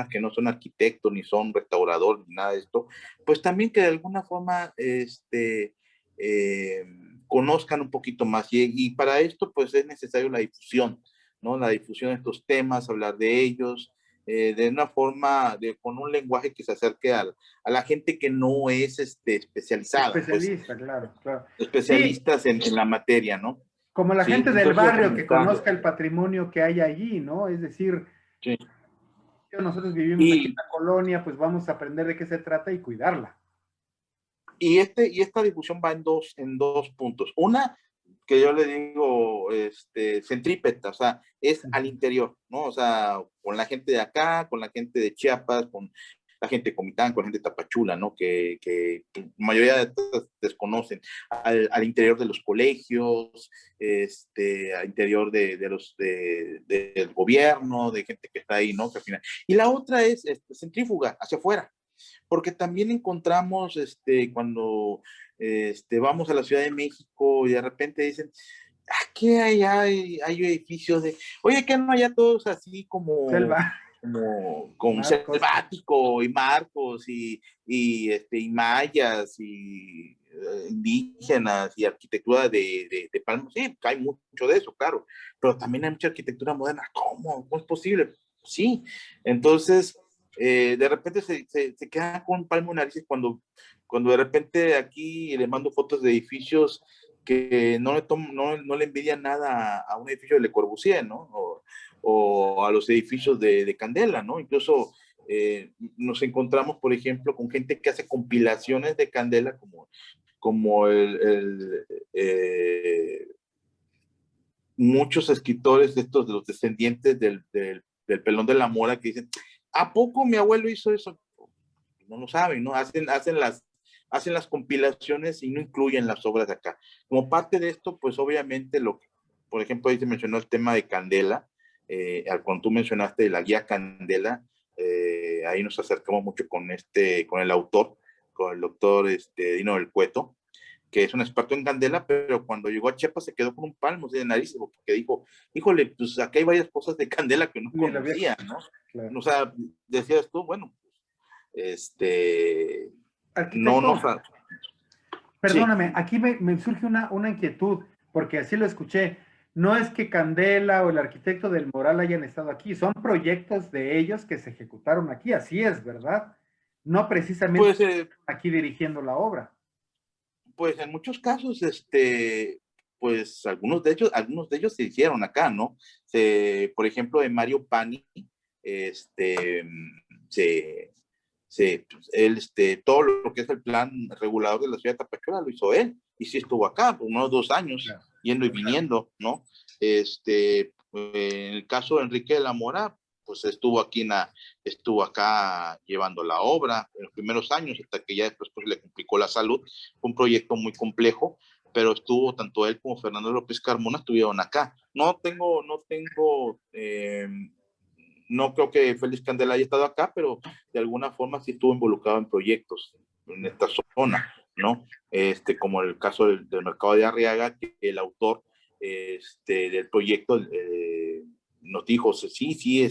que no son arquitectos, ni son restauradores, ni nada de esto, pues también que de alguna forma, eh, conozcan un poquito más. Y para esto, pues es necesario la difusión, ¿no? La difusión de estos temas, hablar de ellos, de una forma, con un lenguaje que se acerque a la gente que no es especializada, pues Especialista, claro, claro. Sí, especialistas en la materia, ¿no? como la Sí, gente del entonces barrio que está, conozca el patrimonio que hay allí, ¿no? Es decir, sí. nosotros vivimos aquí en Y, la colonia, pues vamos a aprender de qué se trata y cuidarla. y esta difusión va en dos puntos. Una, que yo le digo, centrípeta, o sea, es al interior, ¿no? O sea, con la gente de acá, con la gente de Chiapas, con la gente de Comitán, con la gente de Tapachula, ¿no? Que la mayoría de todos desconocen. Al interior de los colegios, al interior del gobierno, de gente que está ahí, ¿no? Que al final. Y la otra es centrífuga, hacia afuera, porque también encontramos, cuando vamos a la Ciudad de México y de repente dicen, aquí hay edificios de, oye, que no haya todos así como, Selva, con Marcos. selvático y marcos y mayas y indígenas y arquitectura de palmas. Sí, hay mucho de eso, claro, pero también hay mucha arquitectura moderna. ¿Cómo? ¿Cómo es posible? Sí, entonces de repente se quedan con palmo narices cuando de repente aquí le mando fotos de edificios que no le envidian nada a un edificio de Le Corbusier, ¿no? O a los edificios de Candela, ¿no? Incluso nos encontramos, por ejemplo, con gente que hace compilaciones de Candela, como muchos escritores de estos, de los descendientes del Pelón de la Mora, que dicen, ¿a poco mi abuelo hizo eso? No lo saben, ¿no? Hacen las compilaciones y no incluyen las obras de acá. Como parte de esto, pues obviamente por ejemplo, ahí se mencionó el tema de Candela, cuando tú mencionaste la guía Candela, ahí nos acercamos mucho con el autor, con el doctor Dino del Cueto, que es un experto en Candela, pero cuando llegó a Chiapas se quedó con un palmo de nariz, porque dijo, híjole, pues acá hay varias cosas de Candela que no Ni la vieja, conocía, ¿no? claro. O sea, decías tú, bueno, este, no, no, Arquitecto, sí, perdóname, aquí me surge una inquietud, porque así lo escuché. No es que Candela o el arquitecto del Moral hayan estado aquí, son proyectos de ellos que se ejecutaron aquí, así es, ¿verdad? No precisamente pues, aquí dirigiendo la obra. pues en muchos casos, pues algunos de ellos se hicieron acá, ¿no? Por ejemplo, de Mario Pani, este, se, pues, él, todo lo que es el plan regulador de la ciudad de Tapachula lo hizo él, y sí estuvo acá por unos 2 años, Claro. yendo y viniendo, ¿no? En el caso de Enrique de la Mora, pues estuvo acá llevando la obra en los primeros años, hasta que ya después pues, le complicó la salud. Fue un proyecto muy complejo, pero estuvo tanto él como Fernando López Carmona estuvieron acá. No creo que Félix Candela haya estado acá, pero de alguna forma sí estuvo involucrado en proyectos en esta zona, ¿no? Como el caso del mercado de Arriaga, que el autor del proyecto nos dijo, sí, sí,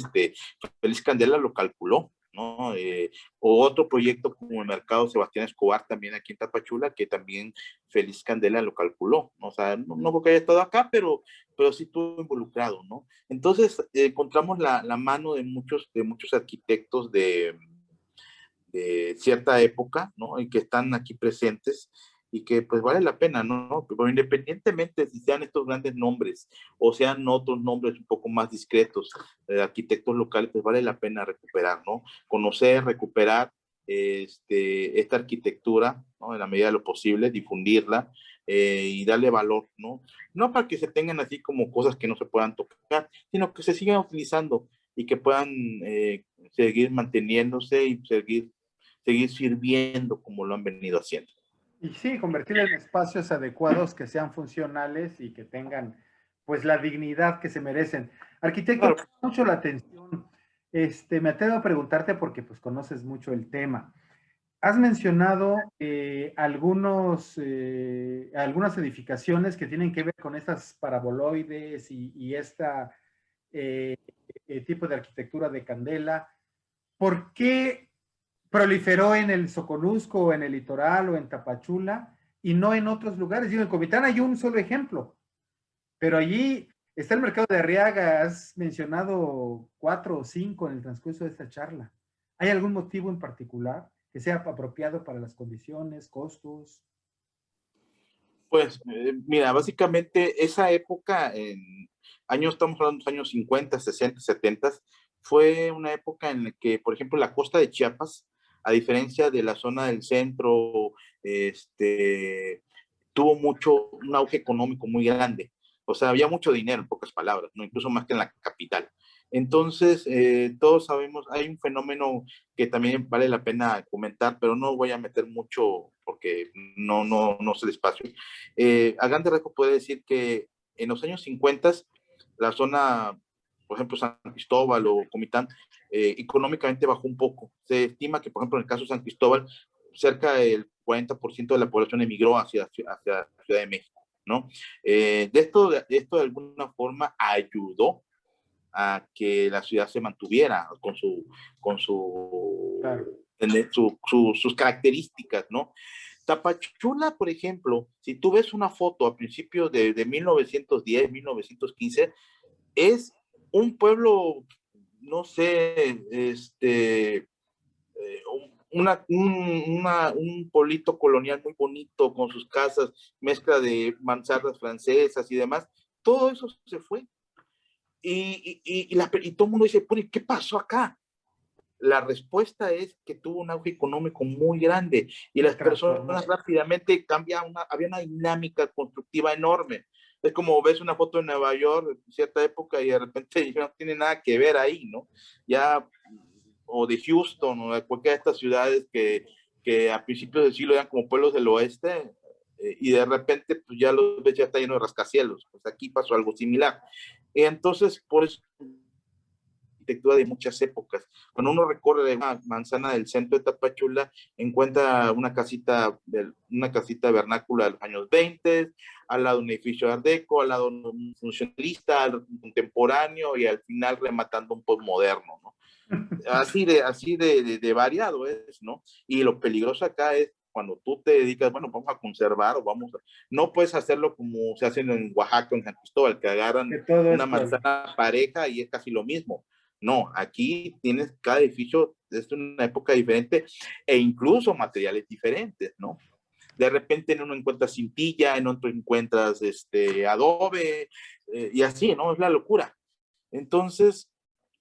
Félix Candela lo calculó, ¿no? O otro proyecto como el mercado Sebastián Escobar, también aquí en Tapachula, que también Félix Candela lo calculó, ¿no? O sea, no creo que haya estado acá, pero sí estuvo involucrado, ¿no? Entonces, encontramos la mano de muchos arquitectos de cierta época, ¿no? Y que están aquí presentes y que pues vale la pena, ¿no? Pero independientemente si sean estos grandes nombres o sean otros nombres un poco más discretos, arquitectos locales, pues vale la pena recuperar, ¿no? Conocer, recuperar esta arquitectura, ¿no? En la medida de lo posible, difundirla y darle valor, ¿no? No para que se tengan así como cosas que no se puedan tocar, sino que se sigan utilizando y que puedan seguir manteniéndose y seguir sirviendo como lo han venido haciendo. Y sí, convertirlo en espacios adecuados que sean funcionales y que tengan pues la dignidad que se merecen. Arquitecto, me Claro. llama mucho la atención. Me atrevo a preguntarte porque pues conoces mucho el tema. Has mencionado algunas edificaciones que tienen que ver con estas paraboloides y esta eh, tipo de arquitectura de candela. ¿Por qué proliferó en el Soconusco o en el Litoral o en Tapachula y no en otros lugares? Digo, en Comitán hay un solo ejemplo, pero allí está el mercado de Arriaga. Has mencionado 4 o 5 en el transcurso de esta charla. ¿Hay algún motivo en particular que sea apropiado para las condiciones, costos? Pues mira, básicamente esa época, en años, estamos hablando de los años 50, 60, 70, fue una época en la que, por ejemplo, la costa de Chiapas, a diferencia de la zona del centro, tuvo un auge económico muy grande. O sea, había mucho dinero, en pocas palabras, ¿no? Incluso más que en la capital. Entonces, todos sabemos, hay un fenómeno que también vale la pena comentar, pero no voy a meter mucho porque no sé el espacio. A grandes rasgos puede decir que en los años 50, la zona, por ejemplo, San Cristóbal o Comitán, económicamente bajó un poco. Se estima que, por ejemplo, en el caso de San Cristóbal, cerca del 40% de la población emigró hacia Ciudad de México, ¿no? De esto de alguna forma ayudó a que la ciudad se mantuviera con Claro. sus características, ¿no? Tapachula, por ejemplo, si tú ves una foto a principios de 1910, 1915, es un pueblo, no sé, un pueblito colonial muy bonito con sus casas, mezcla de mansardas francesas y demás. Todo eso se fue. Y todo el mundo dice, ¿qué pasó acá? La respuesta es que tuvo un auge económico muy grande y Se las transformó. personas rápidamente había una dinámica constructiva enorme. Es como ves una foto de Nueva York en cierta época y de repente no tiene nada que ver ahí, ¿no? Ya, o de Houston o de cualquiera de estas ciudades que a principios del siglo eran como pueblos del oeste, y de repente pues ya los ves, ya está lleno de rascacielos. Pues aquí pasó algo similar. Entonces, por eso arquitectura de muchas épocas. Cuando uno recorre una manzana del centro de Tapachula, encuentra una casita vernácula de los años 20, al lado un edificio de Art Deco, al lado un funcionalista, un contemporáneo y al final rematando un postmoderno, ¿no? Así de variado es, ¿no? Y lo peligroso acá es cuando tú te dedicas, bueno, vamos a conservar o no puedes hacerlo como se hace en Oaxaca, en San Cristóbal, que agarran Que todo una esto. manzana pareja y es casi lo mismo. No, aquí tienes cada edificio, es una época diferente e incluso materiales diferentes, ¿no? De repente en uno encuentras cintilla, en otro encuentras adobe, y así, ¿no? Es la locura. Entonces,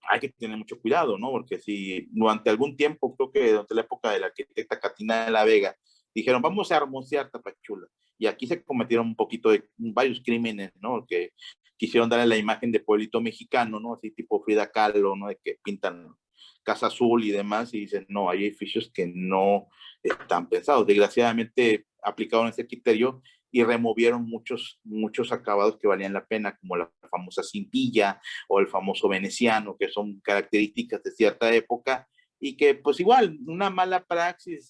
hay que tener mucho cuidado, ¿no? Porque si durante algún tiempo, creo que durante la época de la arquitecta Catina de la Vega, dijeron, vamos a hermosear Tapachula. Y aquí se cometieron un poquito de varios crímenes, ¿no? Que quisieron darle la imagen de pueblito mexicano, ¿no? Así tipo Frida Kahlo, ¿no? De que pintan Casa Azul y demás, y dicen, no, hay edificios que no están pensados. Desgraciadamente aplicaron ese criterio y removieron muchos acabados que valían la pena, como la famosa cintilla o el famoso veneciano, que son características de cierta época y que pues igual una mala praxis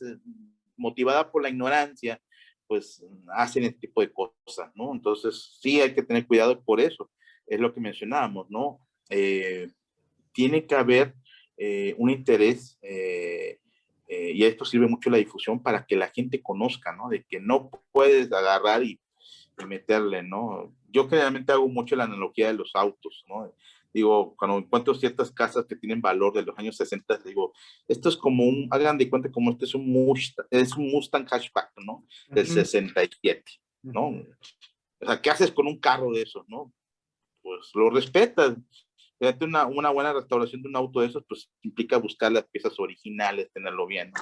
motivada por la ignorancia, pues hacen este tipo de cosas, ¿no? Entonces sí hay que tener cuidado por eso, es lo que mencionábamos, ¿no? Tiene que haber un interés, y esto sirve mucho la difusión para que la gente conozca, ¿no? De que no puedes agarrar y meterle, ¿no? Yo generalmente hago mucho la analogía de los autos, ¿no? Digo, cuando encuentro ciertas casas que tienen valor de los años 60, digo, esto es como hagan de cuenta como este es un Mustang hatchback, ¿no? Del Ujú, 67, ¿no? ujú. O sea, ¿qué haces con un carro de esos, no? Pues lo respetas. Fíjate, una buena restauración de un auto de esos, pues implica buscar las piezas originales, tenerlo bien, ¿no?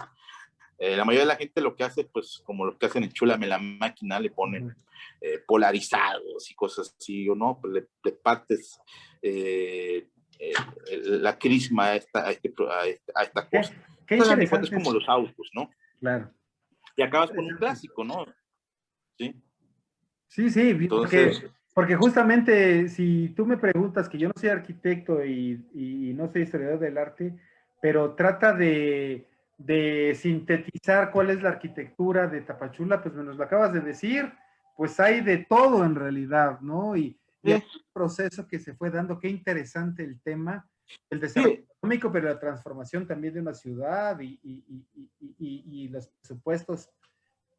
La mayoría de la gente lo que hace, pues como lo que hacen en Chúlame la máquina, le ponen Ujú. polarizados y cosas así, o no, pues le partes eh, eh, la crisma a esta Qué, cosa. qué Entonces, dan de cuenta, es interesante. como los autos, ¿no? Claro. y acabas con un clásico, ¿no? Sí. Sí, sí, Entonces, porque justamente si tú me preguntas, que yo no soy arquitecto y no soy historiador del arte, pero trata de sintetizar cuál es la arquitectura de Tapachula, pues me nos lo acabas de decir, pues hay de todo en realidad, ¿no? Y hay un proceso que se fue dando, qué interesante el tema, el desarrollo sí, económico, pero la transformación también de una ciudad y los presupuestos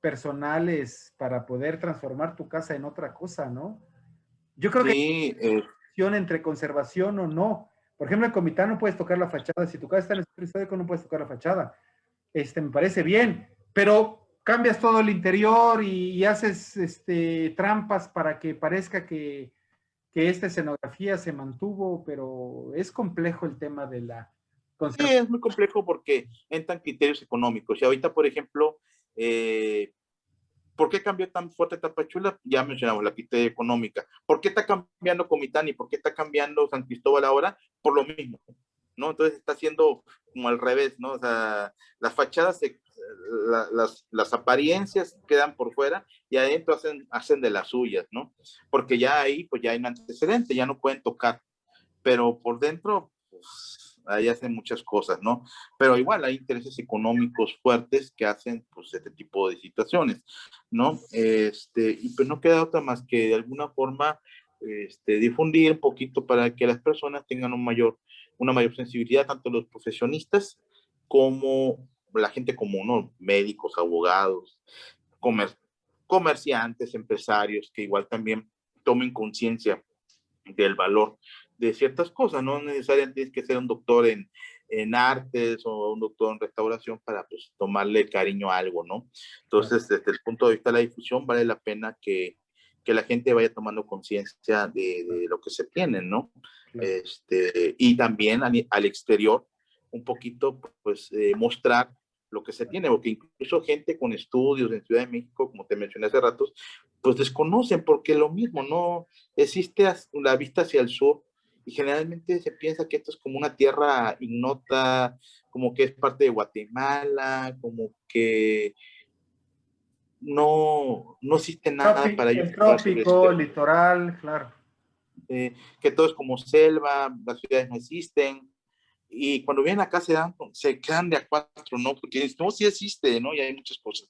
personales para poder transformar tu casa en otra cosa, ¿no? Yo creo que sí, hay una entre conservación o no. Por ejemplo, en Comitán no puedes tocar la fachada. Si tu casa está en el centro histórico, no puedes tocar la fachada. Me parece bien, pero cambias todo el interior y haces trampas para que parezca que esta escenografía se mantuvo, pero es complejo el tema de la sí, conservación. es muy complejo porque entran criterios económicos. Y ahorita, por ejemplo, ¿por qué cambió tan fuerte Tapachula? Ya mencionamos la criterios económica. ¿Por qué está cambiando Comitán y por qué está cambiando San Cristóbal ahora? Por lo mismo, ¿no? Entonces está haciendo como al revés, ¿no? O sea, las fachadas, las apariencias quedan por fuera y adentro hacen de las suyas, ¿no? Porque ya ahí, pues ya hay un antecedente, ya no pueden tocar, pero por dentro, pues ahí hacen muchas cosas, ¿no? Pero igual hay intereses económicos fuertes que hacen, pues, este tipo de situaciones, ¿no? Y pues no queda otra más que de alguna forma, difundir un poquito para que las personas tengan una mayor sensibilidad, tanto los profesionistas como la gente común, ¿no? Médicos, abogados, comer comerciantes, empresarios, que igual también tomen conciencia del valor de ciertas cosas. No necesariamente tienes que ser un doctor en artes o un doctor en restauración para, pues, tomarle cariño a algo, ¿no? Entonces, desde el punto de vista de la difusión, vale la pena que la gente vaya tomando conciencia de lo que se tiene, ¿no? Claro. Y también al exterior, un poquito, pues, mostrar lo que se tiene, porque incluso gente con estudios en Ciudad de México, como te mencioné hace rato, pues desconocen, porque lo mismo, no existe la vista hacia el sur y generalmente se piensa que esto es como una tierra ignota, como que es parte de Guatemala, como que no existe nada para ellos El jugar sobre ese trópico, tema. litoral, claro. Que todo es como selva, las ciudades no existen, y cuando vienen acá se quedan de a cuatro, ¿no? Porque no, sí existe, ¿no? Y hay muchas cosas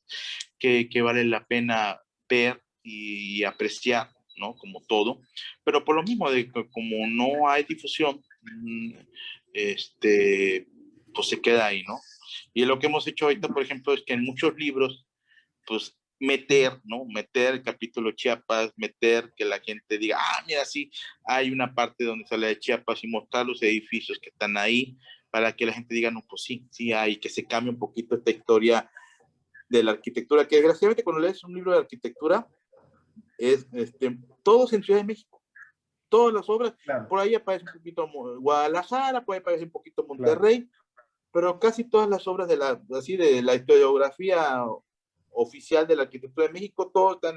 que vale la pena ver y apreciar, ¿no? Como todo, pero por lo mismo de que como no hay difusión, pues se queda ahí, ¿no? Y lo que hemos hecho ahorita, por ejemplo, es que en muchos libros, pues meter, ¿no? Meter el capítulo Chiapas, meter que la gente diga, ah, mira, sí, hay una parte donde sale de Chiapas y mostrar los edificios que están ahí para que la gente diga, no, pues sí, sí hay, que se cambie un poquito esta historia de la arquitectura, que desgraciadamente cuando lees un libro de arquitectura, es todos en Ciudad de México, todas las obras, Claro, por ahí aparece un poquito Guadalajara, por ahí aparece un poquito claro. Monterrey, pero casi todas las obras de la historiografía oficial de la arquitectura de México, todo está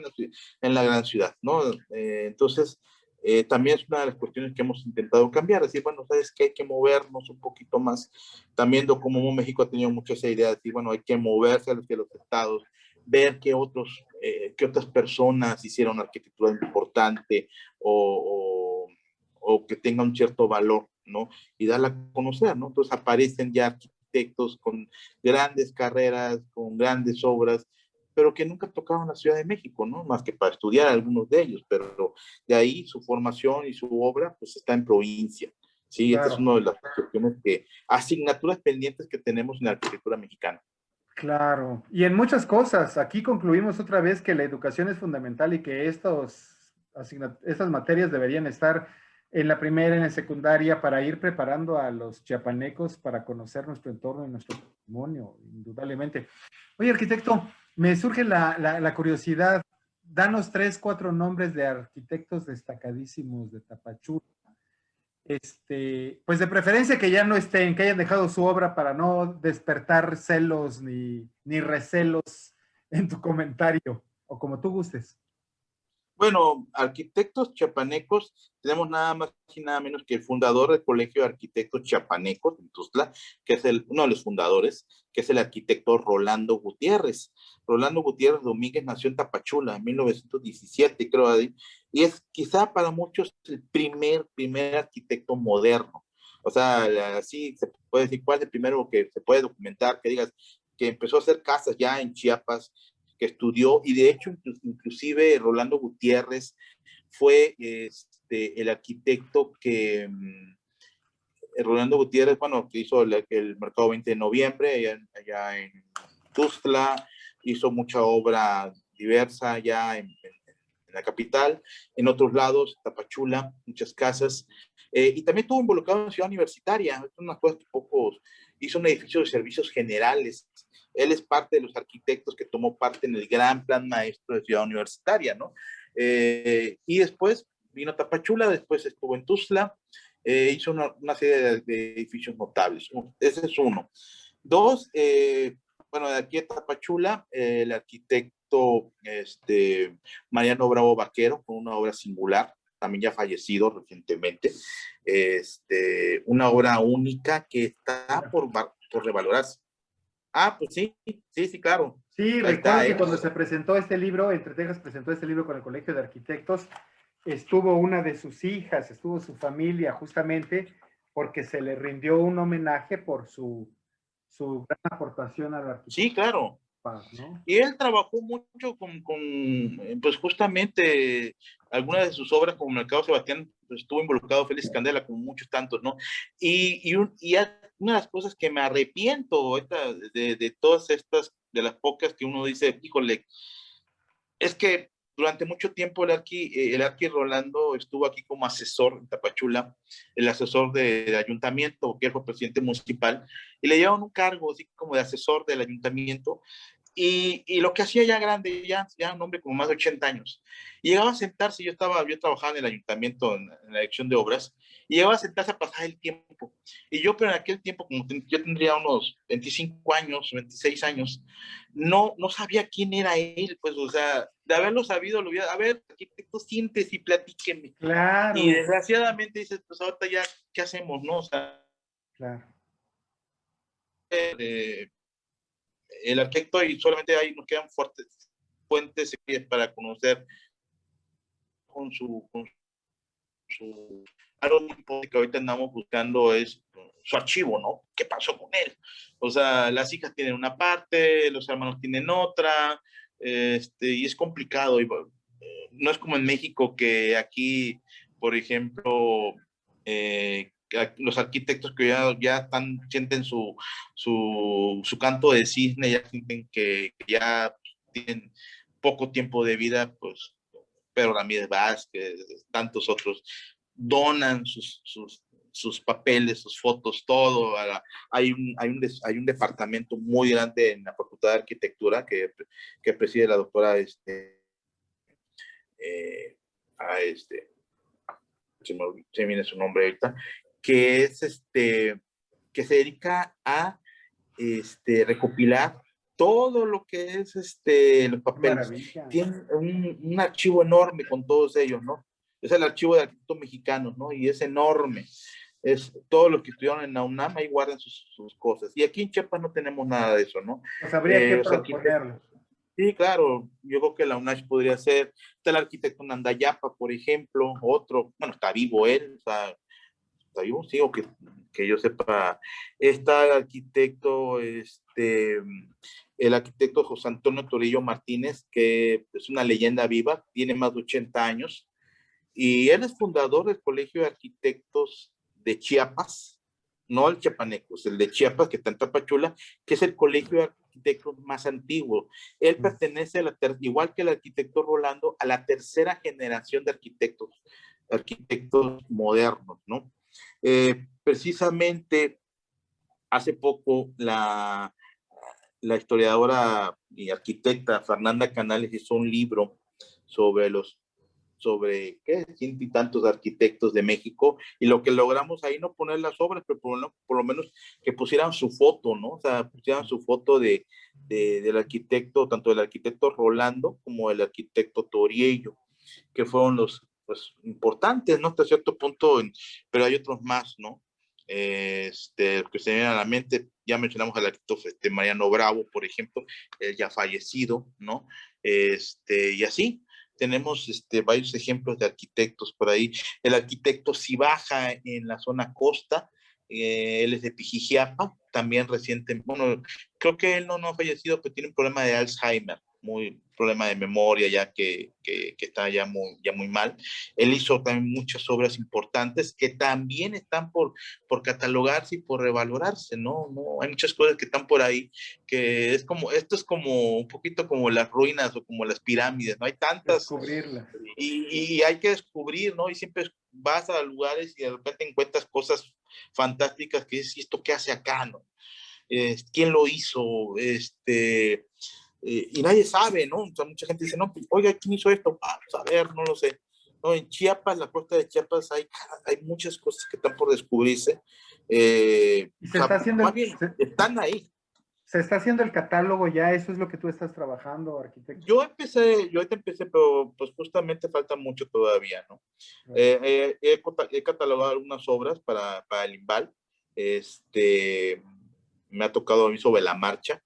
en la gran ciudad, ¿no? Entonces, también es una de las cuestiones que hemos intentado cambiar, decir, bueno, sabes que hay que movernos un poquito más, también como México ha tenido mucho esa idea de decir, bueno, hay que moverse hacia los estados, ver qué otras personas hicieron arquitectura importante o que tenga un cierto valor, ¿no? Y darla a conocer, ¿no? Entonces aparecen ya arquitectos con grandes carreras, con grandes obras, pero que nunca tocaron la Ciudad de México, ¿no? Más que para estudiar algunos de ellos, pero de ahí su formación y su obra, pues está en provincia. Sí, esta es Claro, una de las cuestiones asignaturas pendientes que tenemos en la arquitectura mexicana. claro. Y en muchas cosas, aquí concluimos otra vez que la educación es fundamental y que estas materias deberían estar en la primera, en la secundaria, para ir preparando a los chiapanecos para conocer nuestro entorno y nuestro patrimonio, indudablemente. Oye, arquitecto, me surge la curiosidad. Danos 3, 4 nombres de arquitectos destacadísimos de Tapachula. Pues de preferencia que ya no estén, que hayan dejado su obra para no despertar celos ni recelos en tu comentario, o como tú gustes. Bueno, arquitectos chiapanecos, tenemos nada más y nada menos que el fundador del Colegio de Arquitectos Chiapanecos en Tuzla, que es uno de los fundadores, que es el arquitecto Rolando Gutiérrez. Rolando Gutiérrez Domínguez nació en Tapachula en 1917, creo, y es quizá para muchos el primer arquitecto moderno. O sea, así se puede decir cuál es el primero que se puede documentar, que digas que empezó a hacer casas ya en Chiapas, que estudió, y de hecho, inclusive Rolando Gutiérrez fue el arquitecto que, Rolando Gutiérrez, bueno, que hizo el Mercado 20 de Noviembre, allá en Tuxtla, hizo mucha obra diversa allá en la capital, en otros lados, Tapachula, muchas casas, y también estuvo involucrado en Ciudad Universitaria, es una cosa que pocos, hizo un edificio de servicios generales. Él es parte de los arquitectos que tomó parte en el gran plan maestro de Ciudad Universitaria, ¿no? Y después vino Tapachula, después estuvo en Tuxtla, hizo una serie de edificios notables. Ese es uno. Dos, bueno, de aquí a Tapachula, el arquitecto Mariano Bravo Vaquero, con una obra singular, también ya fallecido recientemente, una obra única que está por revalorarse. Ah, pues sí, sí, sí, claro. Sí, Ahí recuerdo está, que cuando se presentó este libro, Entre Tejas presentó este libro con el Colegio de Arquitectos, estuvo una de sus hijas, estuvo su familia justamente porque se le rindió un homenaje por su gran aportación a la Sí, arquitectura, claro. ¿no? Y él trabajó mucho pues justamente algunas de sus obras como Mercado Sebastián, pues, estuvo involucrado Félix Candela, como muchos tantos, ¿no? Y una de las cosas que me arrepiento de todas estas, de las pocas que uno dice, híjole, es que durante mucho tiempo el Arqui Rolando estuvo aquí como asesor en Tapachula, el asesor del ayuntamiento, que fue presidente municipal, y le llevaron un cargo así como de asesor del ayuntamiento, y lo que hacía ya grande, ya un hombre como más de 80 años, y llegaba a sentarse, yo trabajaba en el ayuntamiento en la dirección de obras, y llegaba a sentarse a pasar el tiempo. Y yo, pero en aquel tiempo, como yo tendría unos 25 años, 26 años, no sabía quién era él, pues, o sea, de haberlo sabido, lo hubiera, a ver, arquitecto, siéntese y platíqueme. Y Claro, desgraciadamente dices, pues ahorita ya, ¿qué hacemos, no? O sea, claro. eh, el arquitecto y solamente ahí nos quedan fuentes para conocer con su algo muy importante que ahorita andamos buscando es su archivo, ¿no? ¿Qué pasó con él? O sea, las hijas tienen una parte, los hermanos tienen otra, y es complicado. No es como en México que aquí, por ejemplo, los arquitectos que ya sienten su canto de cisne, ya sienten que ya tienen poco tiempo de vida, pues Pedro Ramírez Vázquez, tantos otros, donan sus papeles, sus fotos, todo. Hay un departamento muy grande en la Facultad de Arquitectura que preside la doctora eh, a se me viene su nombre ahorita, que es que se dedica a recopilar todo lo que es los Qué papeles. maravilla. Tiene un archivo enorme con todos ellos, ¿no? Es el archivo de arquitectos mexicanos, ¿no? Y es enorme. Es todos los que estudiaron en la UNAM ahí guardan sus cosas. Y aquí en Chiapas no tenemos nada de eso, ¿no? Pues habría que Los arquitectos. proponerlo. Sí, claro, yo creo que la UNACH podría ser. Está el arquitecto Nandayapa, por ejemplo, otro, bueno, está vivo él, está vivo, sí, o que yo sepa. Está el arquitecto José Antonio Torillo Martínez, que es una leyenda viva, tiene más de 80 años, y él es fundador del Colegio de Arquitectos de Chiapas, no el chiapanecos, el de Chiapas, que está en Tapachula, que es el colegio de arquitectos más antiguo. Él pertenece, igual que el arquitecto Rolando, a la tercera generación de arquitectos modernos, ¿no? Precisamente hace poco la historiadora y arquitecta Fernanda Canales hizo un libro sobre ¿qué? Ciento y tantos arquitectos de México, y lo que logramos ahí no poner las obras, pero por lo menos que pusieran su foto, ¿no? O sea, pusieran su foto del arquitecto, tanto del arquitecto Rolando como del arquitecto Toriello. que fueron los pues, importantes, ¿no? Hasta cierto punto, pero hay otros más, ¿no? Que se me vienen a la mente, ya mencionamos al arquitecto Mariano Bravo, por ejemplo, ya fallecido, ¿no? Y así, tenemos varios ejemplos de arquitectos por ahí. El arquitecto Cibaja en la zona costa, él es de Pijijiapa, también reciente, bueno, creo que él no ha fallecido, pero tiene un problema de Alzheimer, muy problema de memoria ya que está ya muy mal. Él hizo también muchas obras importantes que también están por catalogarse y por revalorarse, ¿no? Hay muchas cosas que están por ahí, que esto es como un poquito como las ruinas o como las pirámides, ¿no? Hay tantas Descubrirlas. y hay que descubrir, ¿no? Y siempre vas a lugares y de repente encuentras cosas fantásticas que dices, ¿y esto qué hace acá, no? ¿Quién lo hizo? Y nadie sabe, ¿no? O sea, mucha gente dice, no, pues, oiga, ¿quién hizo esto? Pues, a ver, no lo sé. No, en Chiapas, la costa de Chiapas, hay muchas cosas que están por descubrirse. Y O sea, más bien, están ahí. Se está haciendo el catálogo ya, eso es lo que tú estás trabajando, arquitecto. Yo ahorita empecé, pero pues justamente falta mucho todavía, ¿no? He catalogado algunas obras para el IMBAL. Me ha tocado a mí sobre la marcha,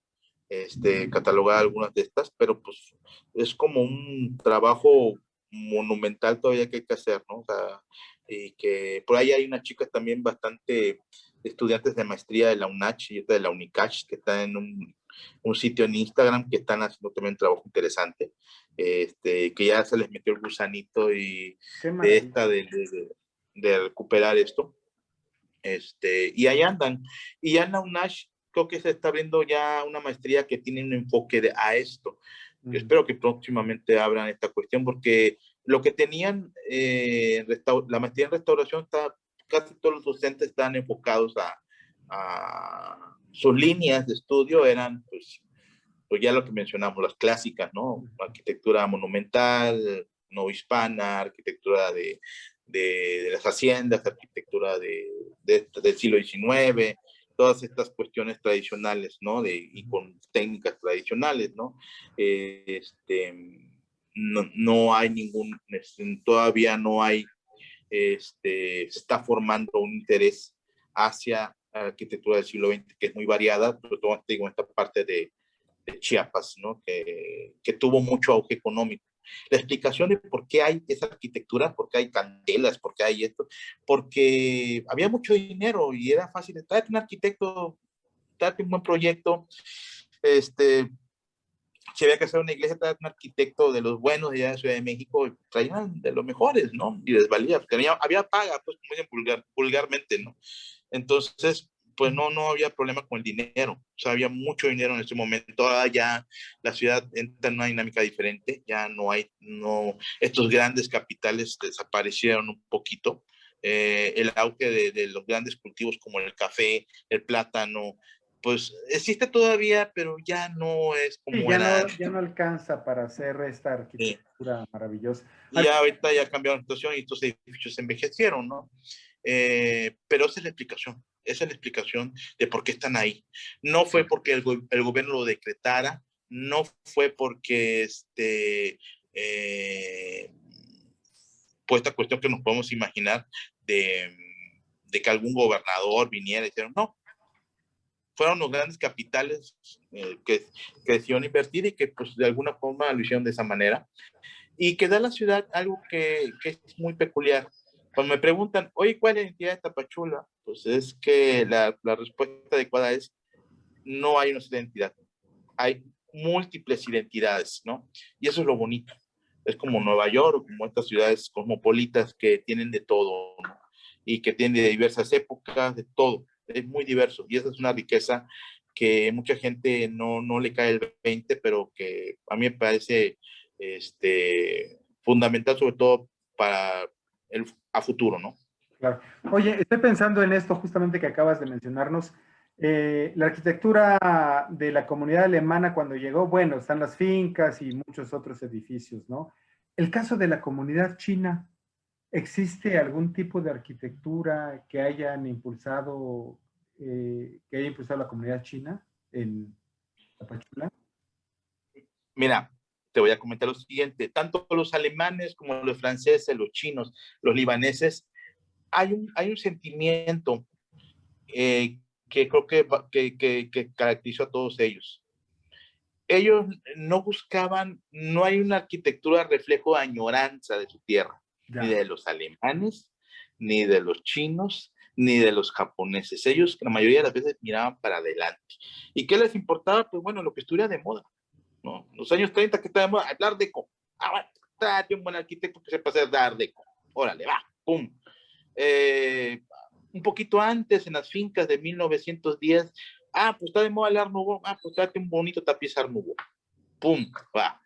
catalogar algunas de estas, pero pues es como un trabajo monumental todavía que hay que hacer, ¿no? O sea, y que por ahí hay una chica también bastante estudiantes de maestría de la UNACH y otra de la UNICACH que están en un sitio en Instagram que están haciendo también un trabajo interesante, que ya se les metió el gusanito y de recuperar esto, y ahí andan. Y ya en la UNACH creo que se está abriendo ya una maestría que tiene un enfoque a esto. Yo espero que próximamente abran esta cuestión porque lo que tenían, la maestría en restauración, casi todos los docentes están enfocados a sus líneas de estudio eran, pues ya lo que mencionamos, las clásicas, ¿no? Arquitectura monumental, no hispana, arquitectura de las haciendas, arquitectura del siglo XIX, todas estas cuestiones tradicionales, ¿no? Y con técnicas tradicionales, ¿no? No hay todavía no hay, se está formando un interés hacia la arquitectura del siglo XX, que es muy variada, sobre todo digo, en esta parte de Chiapas, ¿no? Que tuvo mucho auge económico. La explicación de por qué hay esa arquitectura, por qué hay candelas, por qué hay esto, porque había mucho dinero y era fácil. Tráete un arquitecto, tráete un buen proyecto, si había que hacer una iglesia, tráete un arquitecto de los buenos de allá de Ciudad de México, traían de los mejores, ¿no? Y les valía, había paga, pues como dicen vulgarmente, ¿no? Entonces, pues no había problema con el dinero, o sea, había mucho dinero en ese momento. Ahora ya la ciudad entra en una dinámica diferente, ya estos grandes capitales desaparecieron un poquito. El auge de los grandes cultivos como el café, el plátano, pues existe todavía, pero ya no es como era. Ya no alcanza para hacer esta arquitectura maravillosa. Y ahorita ya cambiaron la situación y estos edificios se envejecieron, ¿no? Pero esa es la explicación de por qué están ahí. No fue porque el gobierno lo decretara, no fue porque pues esta cuestión que nos podemos imaginar de que algún gobernador viniera y dijera, no, fueron los grandes capitales que decidieron invertir y que pues de alguna forma lo hicieron de esa manera y que da a la ciudad algo que es muy peculiar. Cuando me preguntan, oye, ¿cuál es la identidad de Tapachula? Pues es que la respuesta adecuada es, no hay una sola identidad, hay múltiples identidades, ¿no? Y eso es lo bonito. Es como Nueva York o como estas ciudades cosmopolitas que tienen de todo, ¿no? Y que tienen de diversas épocas, de todo. Es muy diverso y esa es una riqueza que mucha gente no le cae el 20, pero que a mí me parece fundamental, sobre todo para a futuro, ¿no? Claro. Oye, estoy pensando en esto justamente que acabas de mencionarnos. La arquitectura de la comunidad alemana cuando llegó, bueno, están las fincas y muchos otros edificios, ¿no? El caso de la comunidad china, ¿existe algún tipo de arquitectura que hayan impulsado, que haya impulsado la comunidad china en Tapachula? Mira, te voy a comentar lo siguiente, tanto los alemanes como los franceses, los chinos, los libaneses, hay un sentimiento que creo que caracterizó a todos ellos. Ellos no buscaban, no hay una arquitectura reflejo de añoranza de su tierra, ni de los alemanes, ni de los chinos, ni de los japoneses. Ellos la mayoría de las veces miraban para adelante. ¿Y qué les importaba? Pues bueno, lo que estuviera de moda, ¿no? Los años 30 que estaba de moda, Art Deco. Bueno, tráete un buen arquitecto que sepa hacer Art Deco. Órale, va, pum. Un poquito antes, en las fincas de 1910, pues está de moda el Art Nouveau, pues tráete un bonito tapiz Art Nouveau. Pum, va.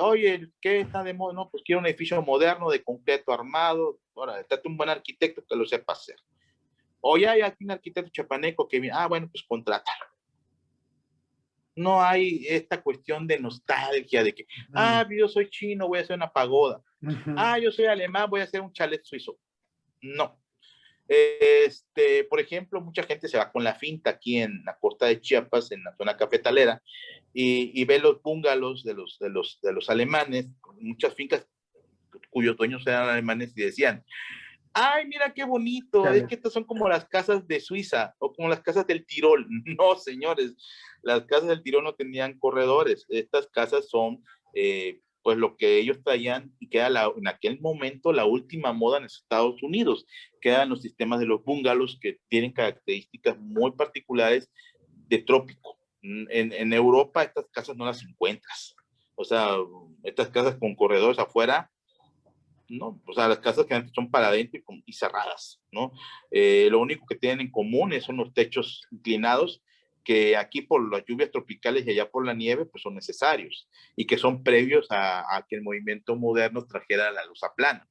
Oye, ¿qué está de moda? No, pues quiero un edificio moderno de concreto armado. Ahora, trate un buen arquitecto que lo sepa hacer. O ya hay aquí un arquitecto chapaneco que viene, bueno, pues contrátalo. No hay esta cuestión de nostalgia, de que, yo soy chino, voy a hacer una pagoda. Yo soy alemán, voy a hacer un chalet suizo. No. Por ejemplo, mucha gente se va con la finta aquí en la costa de Chiapas, en la zona cafetalera, y ve los bungalows de los alemanes, muchas fincas cuyos dueños eran alemanes y decían, ay, mira qué bonito, es que estas son como las casas de Suiza o como las casas del Tirol. No, señores, las casas del Tirol no tenían corredores, estas casas son pues lo que ellos traían y que era en aquel momento la última moda en Estados Unidos, que eran los sistemas de los bungalows que tienen características muy particulares de trópico. En Europa estas casas no las encuentras, o sea, estas casas con corredores afuera, ¿no? O sea, las casas que son para adentro y cerradas, ¿no? Lo único que tienen en común son los techos inclinados, que aquí por las lluvias tropicales y allá por la nieve, pues son necesarios, y que son previos a que el movimiento moderno trajera la luz plana.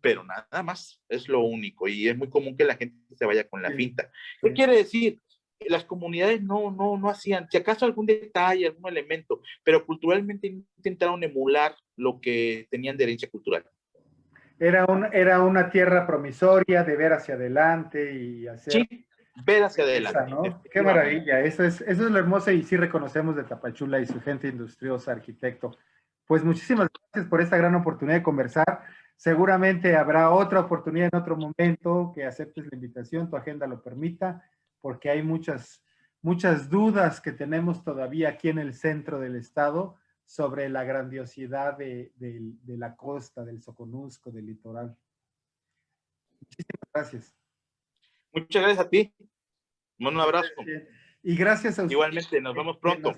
Pero nada más, es lo único, y es muy común que la gente se vaya con la finta. ¿Qué quiere decir? Las comunidades no hacían, si acaso algún detalle, algún elemento, pero culturalmente intentaron emular lo que tenían de herencia cultural. Era una tierra promisoria de ver hacia adelante y hacer... Sí, ver hacia adelante. ¿No? Qué maravilla, eso es lo hermoso y sí reconocemos de Tapachula y su gente industriosa, arquitecto. Pues muchísimas gracias por esta gran oportunidad de conversar. Seguramente habrá otra oportunidad en otro momento que aceptes la invitación, tu agenda lo permita, porque hay muchas dudas que tenemos todavía aquí en el centro del estado sobre la grandiosidad de la costa, del Soconusco, del litoral. Muchísimas gracias. Muchas gracias a ti. Un abrazo. Y gracias a ustedes. Igualmente, nos vemos pronto.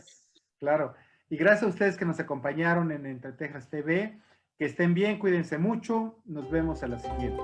Claro. Y gracias a ustedes que nos acompañaron en Entre Tejas TV. Que estén bien, cuídense mucho. Nos vemos a la siguiente.